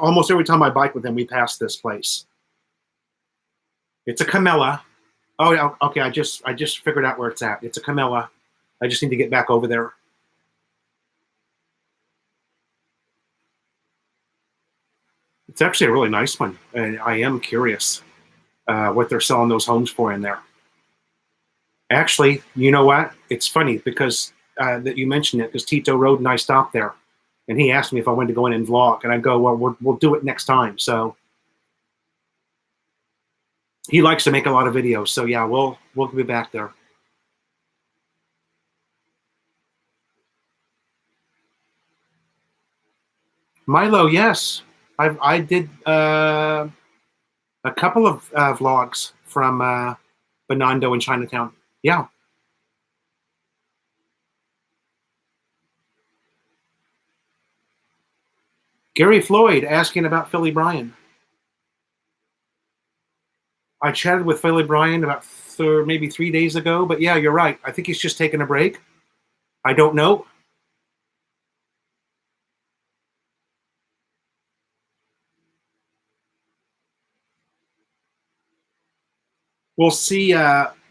[SPEAKER 1] almost every time I bike with them, we pass this place. It's a Camella. Oh, yeah, okay, I just figured out where it's at. It's a Camella. I just need to get back over there. It's actually a really nice one, and I am curious what they're selling those homes for in there. Actually, you know what? It's funny because that you mentioned it, because Tito Road and I stopped there, and he asked me if I wanted to go in and vlog, and I go, well, we'll do it next time. So he likes to make a lot of videos, so yeah, we'll be back there. Milo, yes, I did a couple of vlogs from Benondo in Chinatown. Yeah. Gary Floyd asking about Philly Bryan. I chatted with Philly Bryan about maybe 3 days ago, but yeah, you're right. I think he's just taking a break. I don't know. We'll see.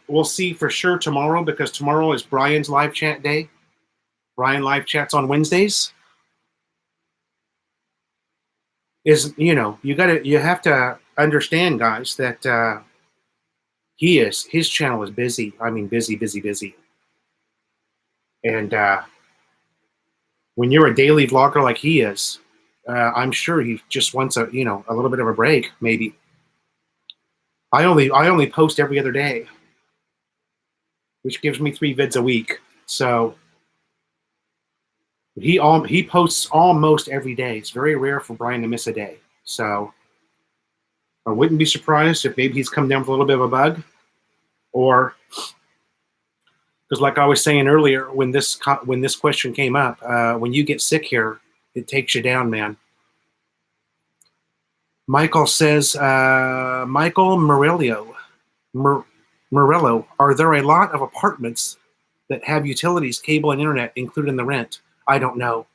[SPEAKER 1] We'll see for sure tomorrow, because tomorrow is Brian's live chat day. Brian live chats on Wednesdays. You have to understand, guys, that his channel is busy. I mean, busy, busy, busy. And when you're a daily vlogger like he is, I'm sure he just wants a little bit of a break, maybe. I only post every other day, which gives me 3 vids a week. So he posts almost every day. It's very rare for Brian to miss a day. So I wouldn't be surprised if maybe he's come down with a little bit of a bug, or because, like I was saying earlier, when this question came up, when you get sick here, it takes you down, man. Michael says, Michael Morello, are there a lot of apartments that have utilities, cable, and internet included in the rent? I don't know.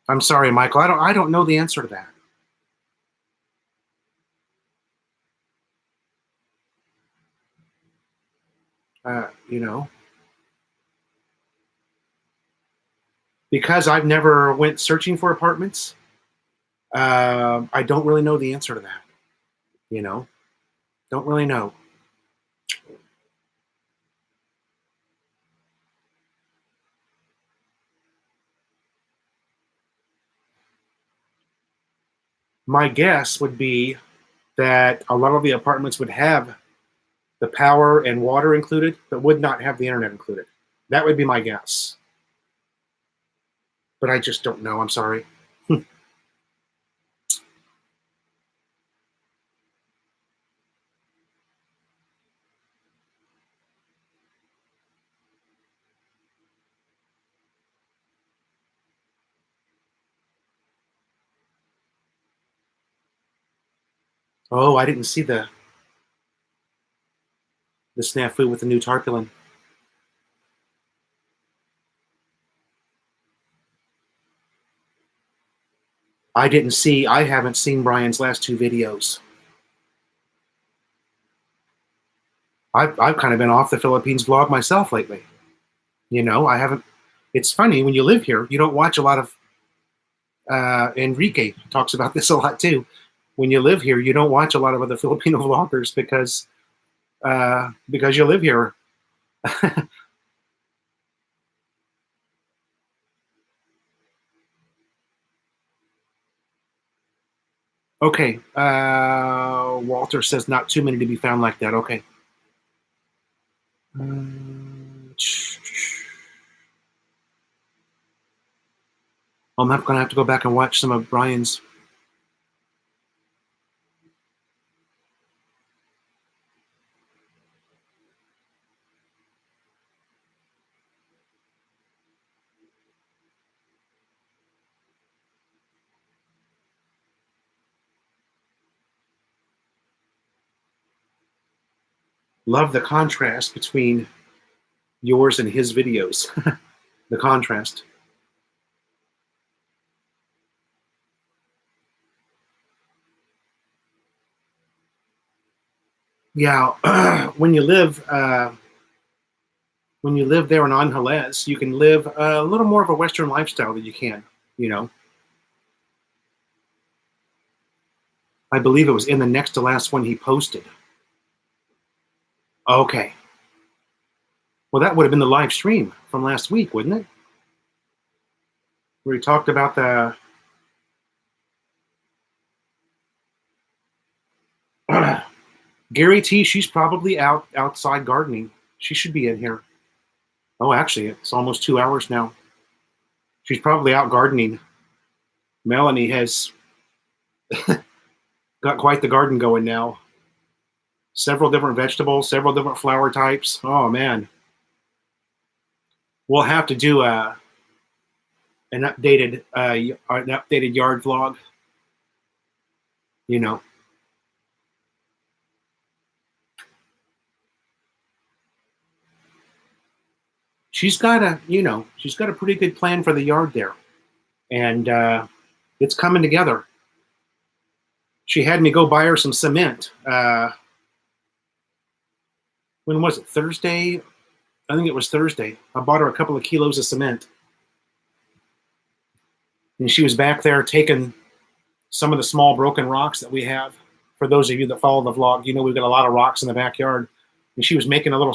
[SPEAKER 1] I'm sorry, Michael. I don't know the answer to that. Because I've never went searching for apartments, I don't really know the answer to that. Don't really know. My guess would be that a lot of the apartments would have the power and water included, but would not have the internet included. That would be my guess. But I just don't know. I'm sorry. Oh, I didn't see the snafu with the new tarpaulin. I haven't seen Brian's last two videos. I've kind of been off the Philippines vlog myself lately. You know, I haven't. It's funny when you live here, you don't watch a lot of. Enrique talks about this a lot too. When you live here, you don't watch a lot of other Filipino vloggers because you live here. Okay. Walter says not too many to be found like that. Okay. I'm not going to have to go back and watch some of Brian's. Love the contrast between yours and his videos. The contrast. Yeah, when you live there in Angeles, you can live a little more of a Western lifestyle than you can. You know, I believe it was in the next to last one he posted. Okay. Well, that would have been the live stream from last week, wouldn't it? Where he talked about the Gary T. She's probably outside gardening. She should be in here. Oh, actually, it's almost 2 hours now. She's probably out gardening. Melanie has got quite the garden going now. Several different vegetables, several different flower types. Oh man, we'll have to do an updated yard vlog. You know, she's got a pretty good plan for the yard there, and it's coming together. She had me go buy her some cement. When was it? Thursday? I think it was Thursday. I bought her a couple of kilos of cement. And she was back there taking some of the small broken rocks that we have. For those of you that follow the vlog, you know we've got a lot of rocks in the backyard. And she was making a little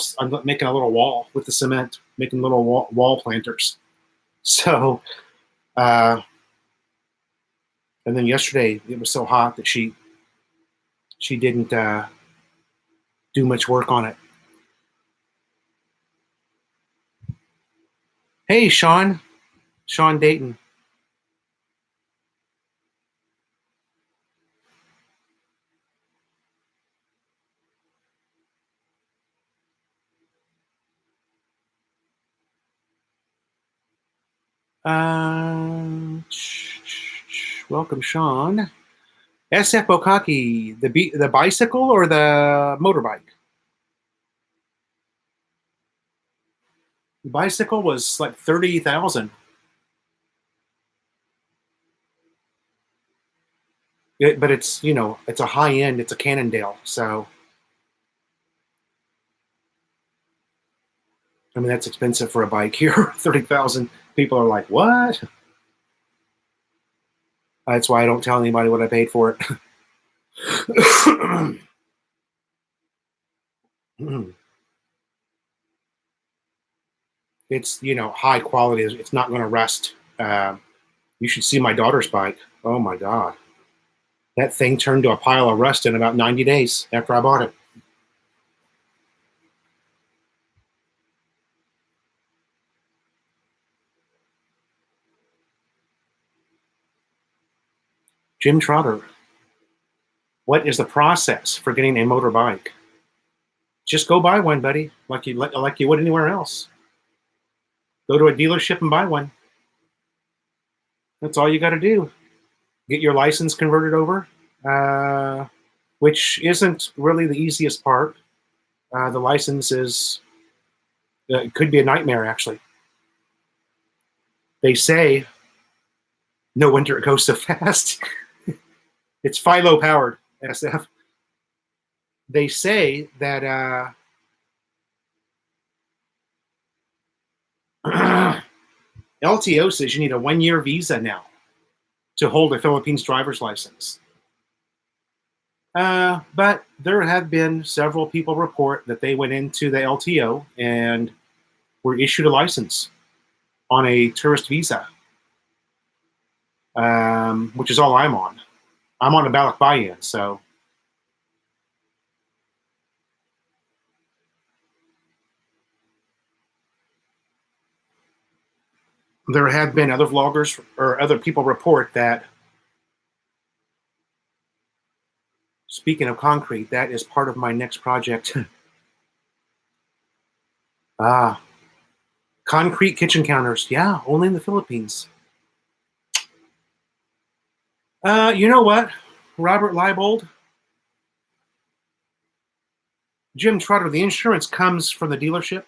[SPEAKER 1] wall with the cement, making little wall planters. So, and then yesterday it was so hot that she didn't do much work on it. Hey, Sean Dayton. Welcome, Sean. SF Bokaki, the bicycle or the motorbike? The bicycle was like 30,000. But it's it's a high end. It's a Cannondale, so I mean that's expensive for a bike here. 30,000. People are like, what? That's why I don't tell anybody what I paid for it. It's high quality. It's not going to rust. You should see my daughter's bike. Oh my god, that thing turned to a pile of rust in about 90 days after I bought it. Jim Trotter, what is the process for getting a motorbike? Just go buy one, buddy, like you would anywhere else. Go to a dealership and buy one. That's all you got to do. Get your license converted over. which isn't really the easiest part. The license is it could be a nightmare, actually. They say, no wonder it goes so fast. It's Philo powered, SF. They say that LTO says you need a 1-year visa now to hold a Philippines driver's license. But there have been several people report that they went into the LTO and were issued a license on a tourist visa, which is all I'm on. I'm on a Balikbayan, so there have been other vloggers or other people report that, speaking of concrete, that is part of my next project. Concrete kitchen counters. Yeah, only in the Philippines. You know what, Robert Leibold? Jim Trotter, the insurance comes from the dealership.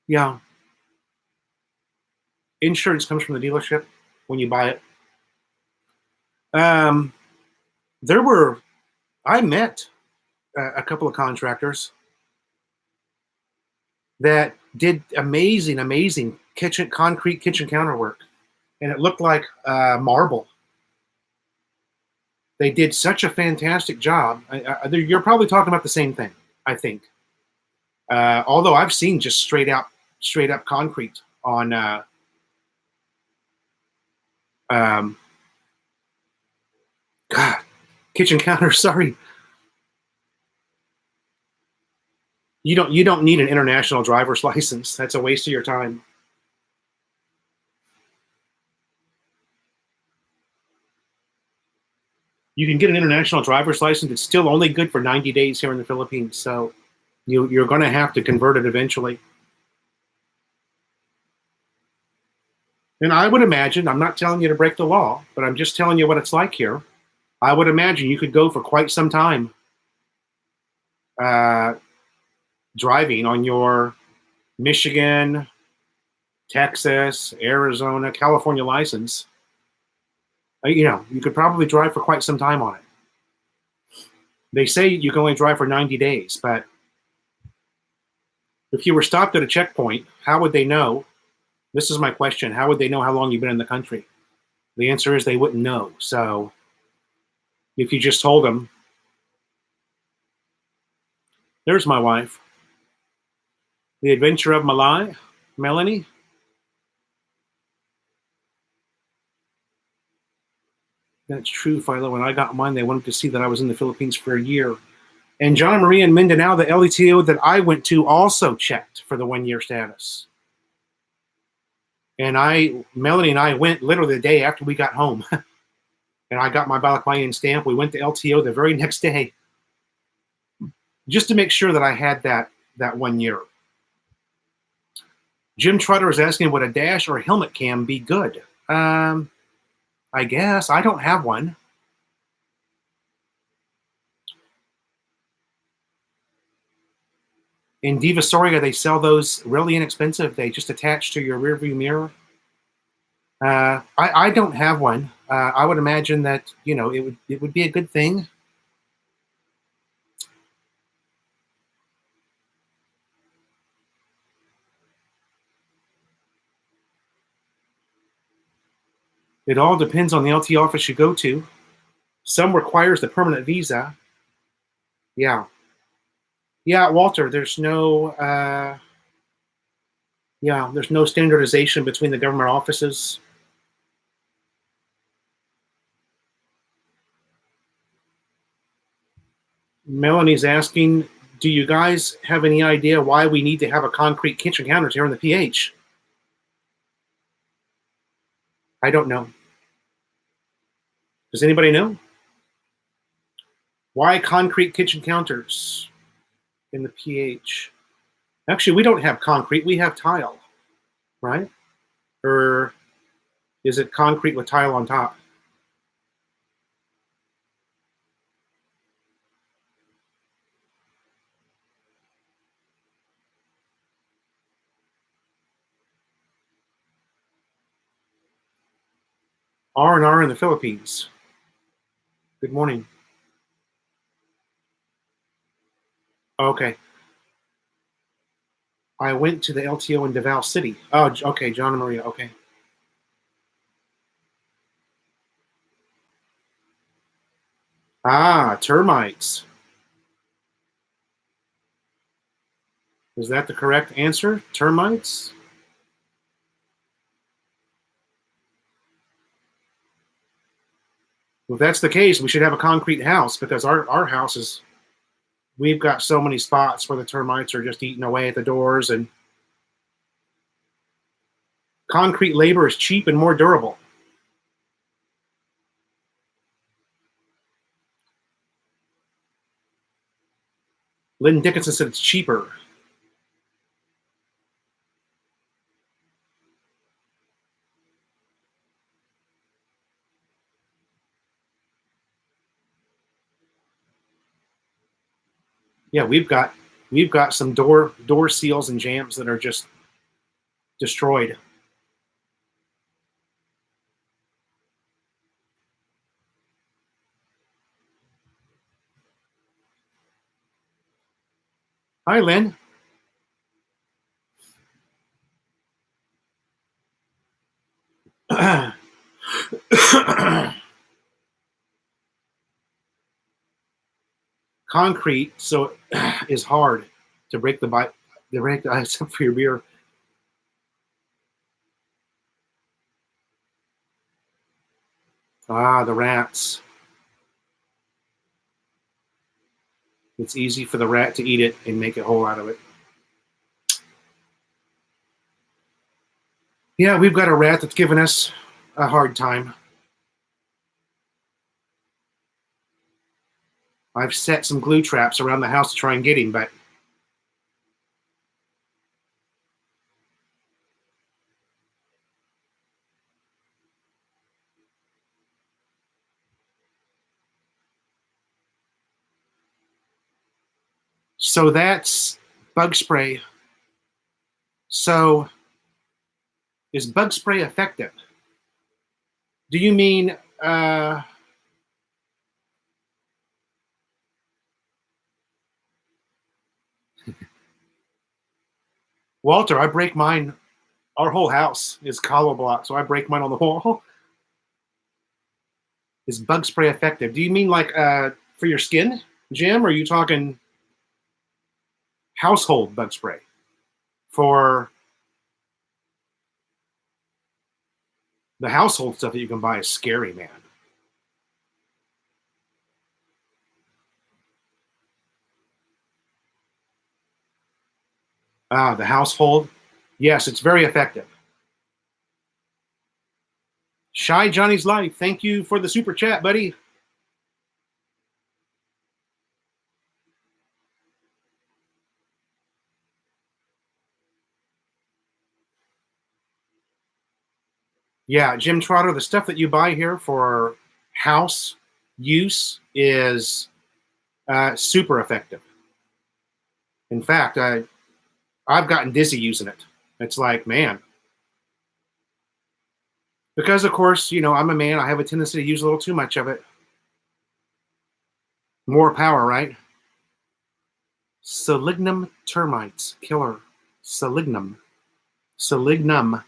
[SPEAKER 1] Yeah. Insurance comes from the dealership when you buy it. I met a couple of contractors that did amazing concrete kitchen counter work, and it looked like marble. They did such a fantastic job. You're probably talking about the same thing, I think. Although I've seen just straight up concrete on kitchen counter. Sorry, you don't need an international driver's license. That's a waste of your time. You can get an international driver's license. It's still only good for 90 days here in the Philippines. So you're going to have to convert it eventually. And I would imagine, I'm not telling you to break the law, but I'm just telling you what it's like here. I would imagine you could go for quite some time driving on your Michigan, Texas, Arizona, California license. You could probably drive for quite some time on it. They say you can only drive for 90 days, but if you were stopped at a checkpoint, how would they know? This is my question. How would they know how long you've been in the country? The answer is they wouldn't know. So if you just told them, there's my wife, the adventure of my life, Melanie. That's true, Philo. When I got mine, they wanted to see that I was in the Philippines for a year. And John Marie and Mindanao, the LETO that I went to, also checked for the 1-year status. And Melanie and I went literally the day after we got home. And I got my Balikbayan stamp. We went to LTO the very next day, just to make sure that I had that 1 year. Jim Trotter is asking, would a dash or a helmet cam be good? I guess. I don't have one. In Divisoria, they sell those really inexpensive. They just attach to your rearview mirror. I don't have one. I would imagine that it would be a good thing. It all depends on the LT office you go to. Some requires the permanent visa. Yeah, Walter. There's no there's no standardization between the government offices. Melanie's asking, do you guys have any idea why we need to have a concrete kitchen counters here in the PH? I don't know. Does anybody know? Why concrete kitchen counters in the PH? Actually, we don't have concrete. We have tile, right? Or Is it concrete with tile on top? R&R in the Philippines. Good morning. Okay. I went to the LTO in Davao City. Oh, okay, John and Maria. Okay. Ah, termites. Is that the correct answer? Termites? Well, if that's the case, we should have a concrete house because our house is, we've got so many spots where the termites are just eating away at the doors, and concrete labor is cheap and more durable. Lynn Dickinson said it's cheaper. Yeah, we've got some door seals and jambs that are just destroyed. Hi, Lynn. Concrete so is hard to break the ice up for your beer. Ah, the rats. It's easy for the rat to eat it and make a hole out of it. Yeah, we've got a rat that's given us a hard time. I've set some glue traps around the house to try and get him, but so that's bug spray. So is bug spray effective? Do you mean Walter? I break mine. Our whole house is collar block, so I break mine on the wall. Is bug spray effective? Do you mean like for your skin, Jim? Or are you talking household bug spray for the household stuff that you can buy? Is scary, man. The household, yes, it's very effective. Shy Johnny's Life, thank you for the super chat, buddy. Yeah, Jim Trotter, the stuff that you buy here for house use is super effective. In fact, I've gotten dizzy using it. It's like, man, because of course, I'm a man. I have a tendency to use a little too much of it. More power, right? Selignum termites, killer. Selignum. Selignum.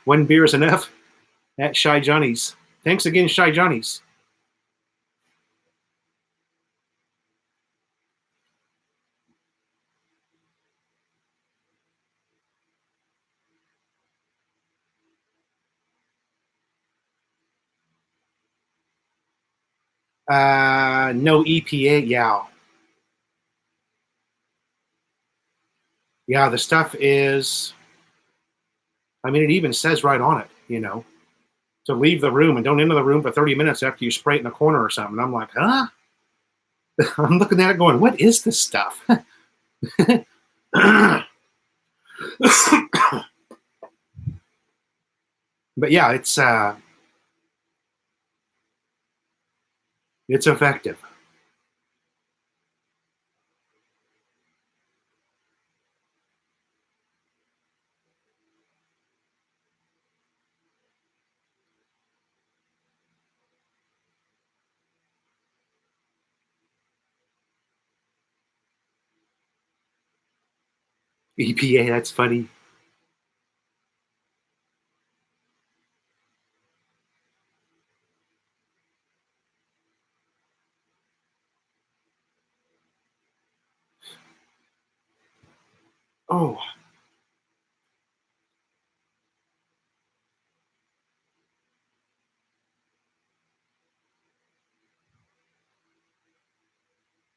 [SPEAKER 1] One beer is enough. At Shy Johnny's. Thanks again, Shy Johnny's. No EPA. Yeah. Yeah, the stuff is, I mean, it even says right on it. to leave the room and don't enter the room for 30 minutes after you spray it in a corner or something. I'm like, huh? I'm looking at it going, what is this stuff? But yeah, it's effective. EPA, that's funny. Oh,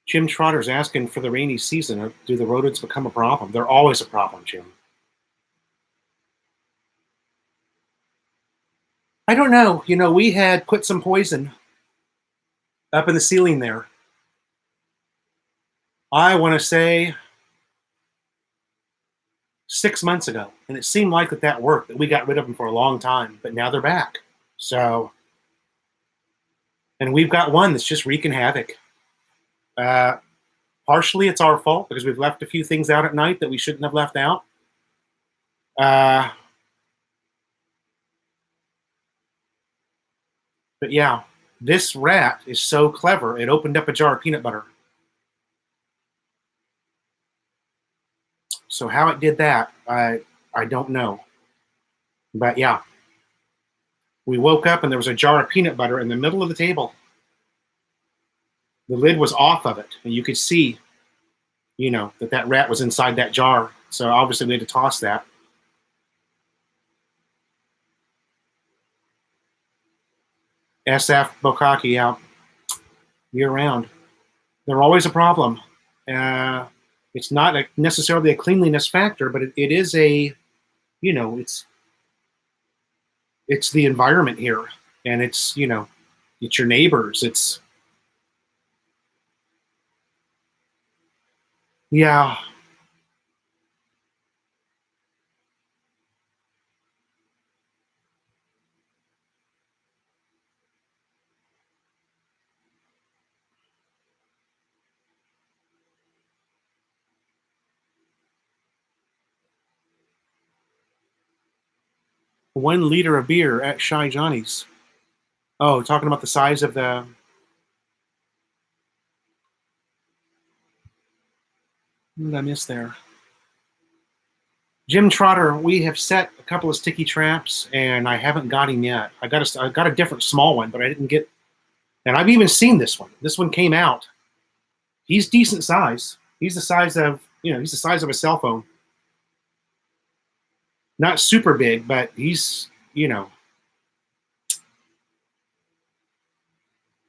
[SPEAKER 1] Jim Trotter's asking for the rainy season. Do the rodents become a problem? They're always a problem, Jim. I don't know. You know, we had put some poison up in the ceiling there. I want to say 6 months ago, and it seemed like that worked, that we got rid of them for a long time, but now they're back. So, and we've got one that's just wreaking havoc. Partially it's our fault because we've left a few things out at night that we shouldn't have left out. But yeah, this rat is so clever, it opened up a jar of peanut butter. So how it did that, I don't know. But yeah, we woke up and there was a jar of peanut butter in the middle of the table. The lid was off of it, and you could see, you know, that rat was inside that jar. So obviously we had to toss that. SF Bokaki out year round. They're always a problem. It's not necessarily a cleanliness factor, but it is a, you know, it's the environment here, and it's, you know, it's your neighbors. It's, yeah. One liter of beer at Shy Johnny's. Oh, talking about the size of the. What did I miss there? Jim Trotter, we have set a couple of sticky traps, and I haven't got him yet. I got a different small one, but I didn't get. And I've even seen this one. This one came out. He's decent size. He's the size of, you know, he's the size of a cell phone. Not super big, but he's, you know.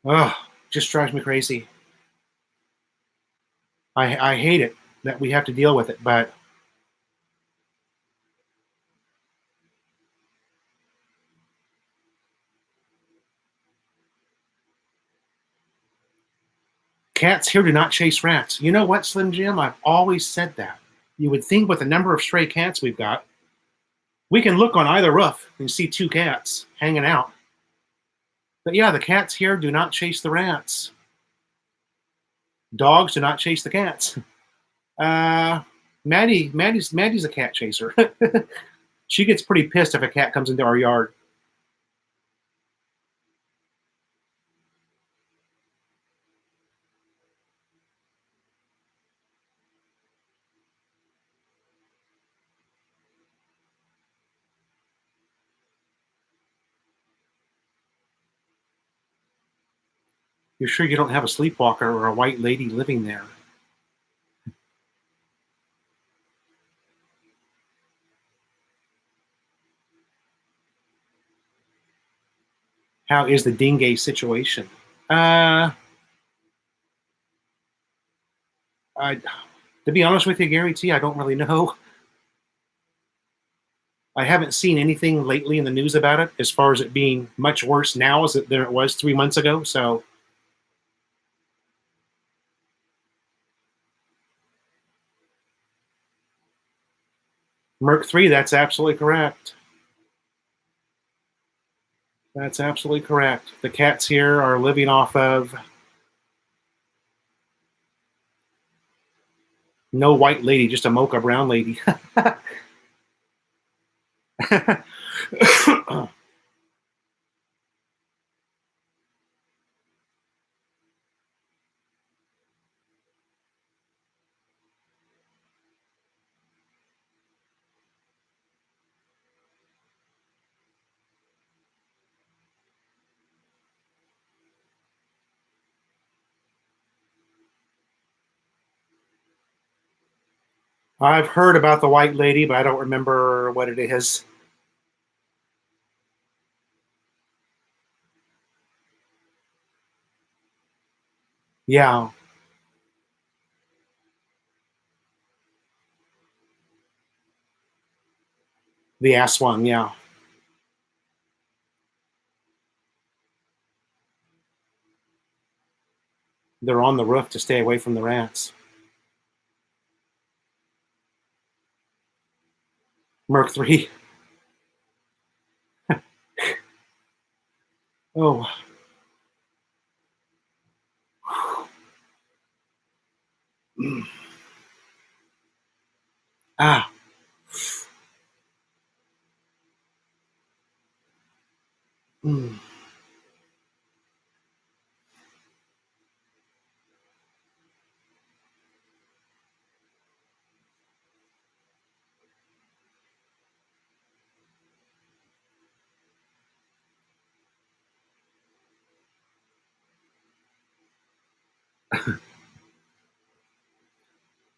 [SPEAKER 1] Ugh, just drives me crazy. I hate it that we have to deal with it, but cats here do not chase rats. You know what, Slim Jim? I've always said that. You would think with the number of stray cats we've got, we can look on either roof and see two cats hanging out. But yeah, the cats here do not chase the rats. Dogs do not chase the cats. Maddie's a cat chaser. She gets pretty pissed if a cat comes into our yard. You're sure you don't have a sleepwalker or a white lady living there? How is the dingue situation? To be honest with you, Gary T, I don't really know. I haven't seen anything lately in the news about it as far as it being much worse now than it was 3 months ago. So Merc 3, that's absolutely correct. That's absolutely correct. The cats here are living off of no white lady, just a mocha brown lady. I've heard about the white lady, but I don't remember what it is. Yeah, the ass one. Yeah, they're on the roof to stay away from the rats. Merc 3. Oh. Ah. Mm.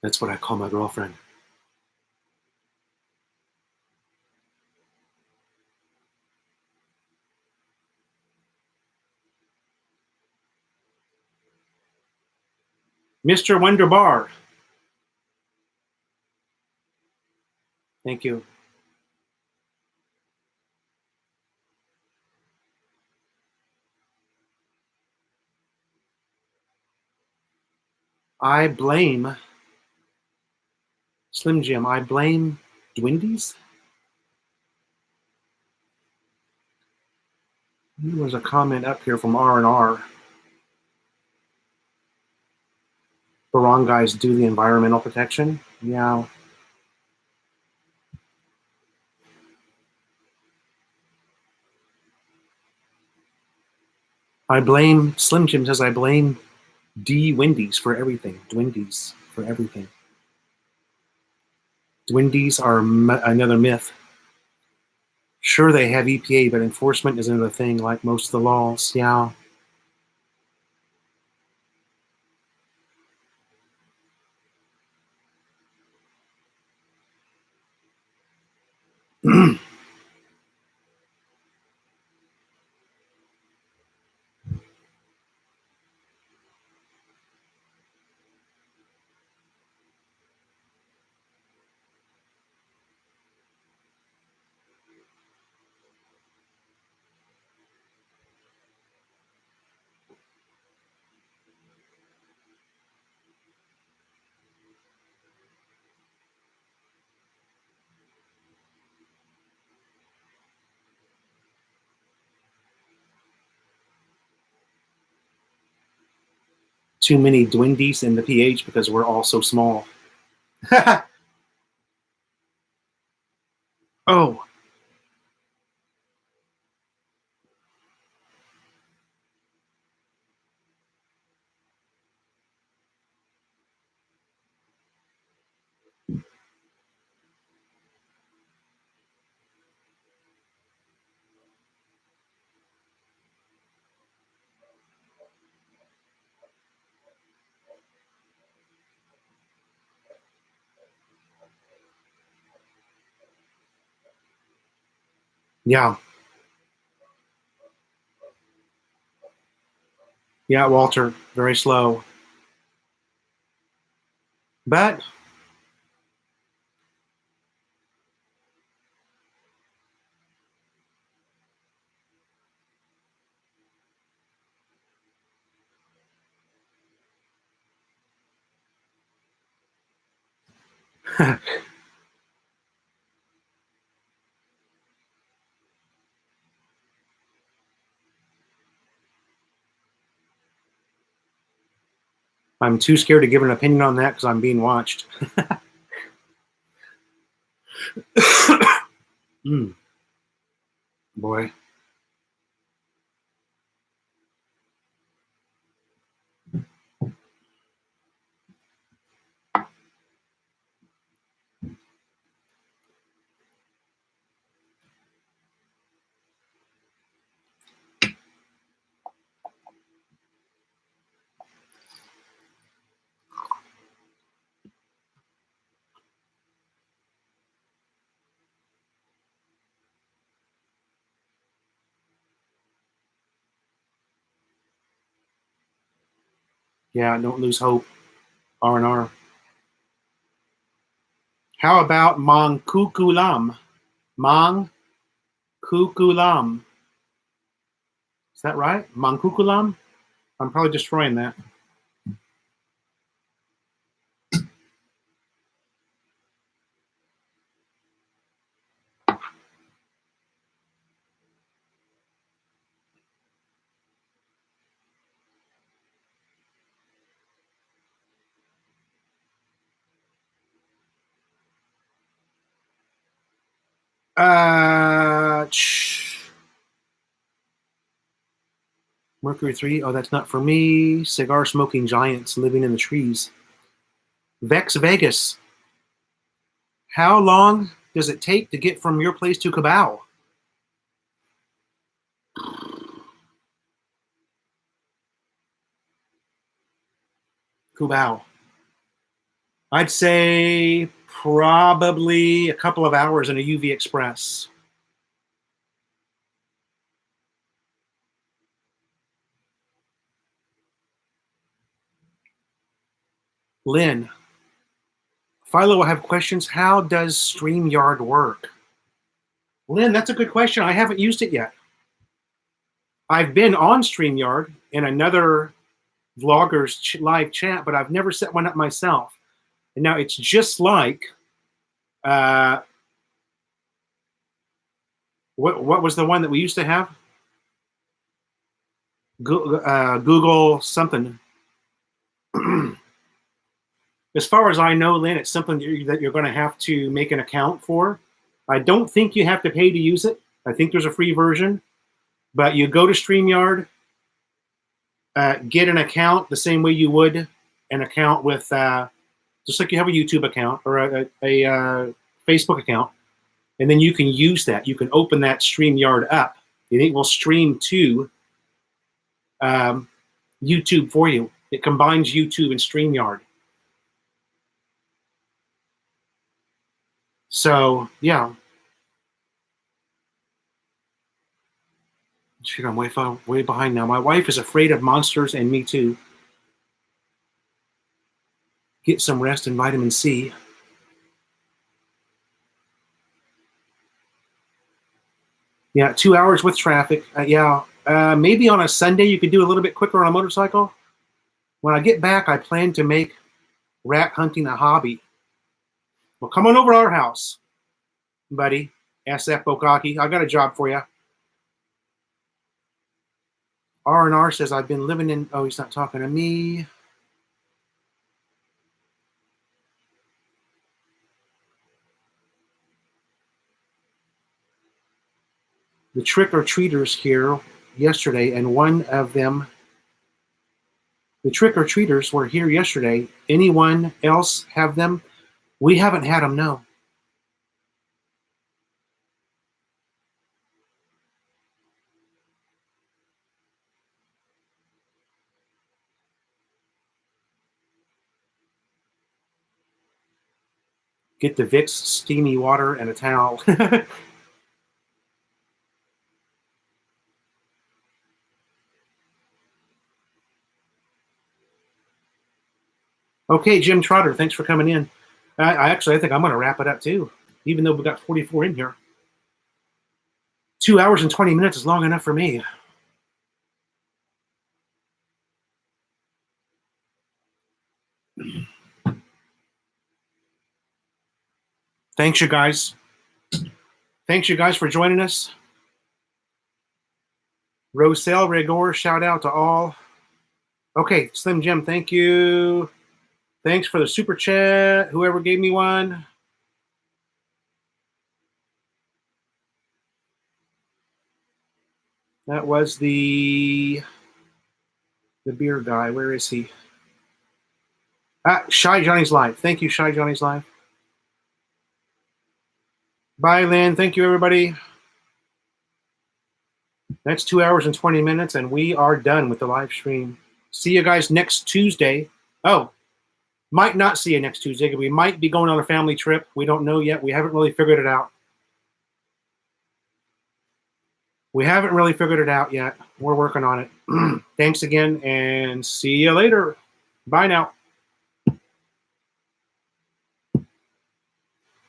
[SPEAKER 1] That's what I call my girlfriend. Mr. Wonderbar. Thank you. I blame Slim Jim. I blame Dwindies. There was a comment up here from R&R. Barangays do the environmental protection. Yeah. I blame Slim Jim says I blame D Wendy's for everything. Dwindies for everything. Dwindies are another myth. Sure, they have EPA, but enforcement isn't a thing like most of the laws. Yeah. Too many Dwindies in the PH because we're all so small. Oh, yeah. Yeah, Walter, very slow. But I'm too scared to give an opinion on that because I'm being watched. Boy. Yeah, don't lose hope. R&R. How about Mangkukulam? Mangkukulam. Is that right? Mangkukulam? I'm probably destroying that. Mercury 3. Oh, that's not for me. Cigar smoking giants living in the trees. Vex Vegas. How long does it take to get from your place to Cabal? Cubao. I'd say probably a couple of hours in a UV Express. Lynn. Philo, I have questions. How does StreamYard work? Lynn, that's a good question. I haven't used it yet. I've been on StreamYard in another vlogger's live chat, but I've never set one up myself. And now it's just like, what was the one that we used to have? Google something. As far as I know, Lynn, it's something that you're going to have to make an account for. I don't think you have to pay to use it. I think there's a free version. But you go to StreamYard, get an account the same way you would an account with, just like you have a YouTube account or a Facebook account, and then you can use that. You can open that StreamYard up, and it will stream to YouTube for you. It combines YouTube and StreamYard. So, yeah. Shit, I'm way behind now. My wife is afraid of monsters, and me too. Get some rest and vitamin C. Yeah, 2 hours with traffic. Maybe on a Sunday you could do a little bit quicker on a motorcycle. When I get back, I plan to make rat hunting a hobby. Well, come on over to our house, buddy. SF Bokaki. I got a job for you. R&R says, I've been living in... Oh, he's not talking to me. The trick-or-treaters here yesterday, and one of them... The trick-or-treaters were here yesterday. Anyone else have them? We haven't had them, no. Get the Vicks steamy water and a towel. Okay, Jim Trotter, thanks for coming in. I think I'm going to wrap it up too, even though we got 44 in here. 2 hours and 20 minutes is long enough for me. Thanks, you guys. Thanks, you guys, for joining us. Roselle Rigor, shout out to all. Okay, Slim Jim, thank you. Thanks for the super chat, whoever gave me one. That was the beer guy. Where is he? Shy Johnny's Live. Thank you, Shy Johnny's Live. Bye, Lynn. Thank you, everybody. That's 2 hours and 20 minutes, and we are done with the live stream. See you guys next Tuesday. Oh, might not see you next Tuesday. We might be going on a family trip. We don't know yet. We haven't really figured it out. We haven't really figured it out yet. We're working on it. Thanks again, and see you later. Bye now.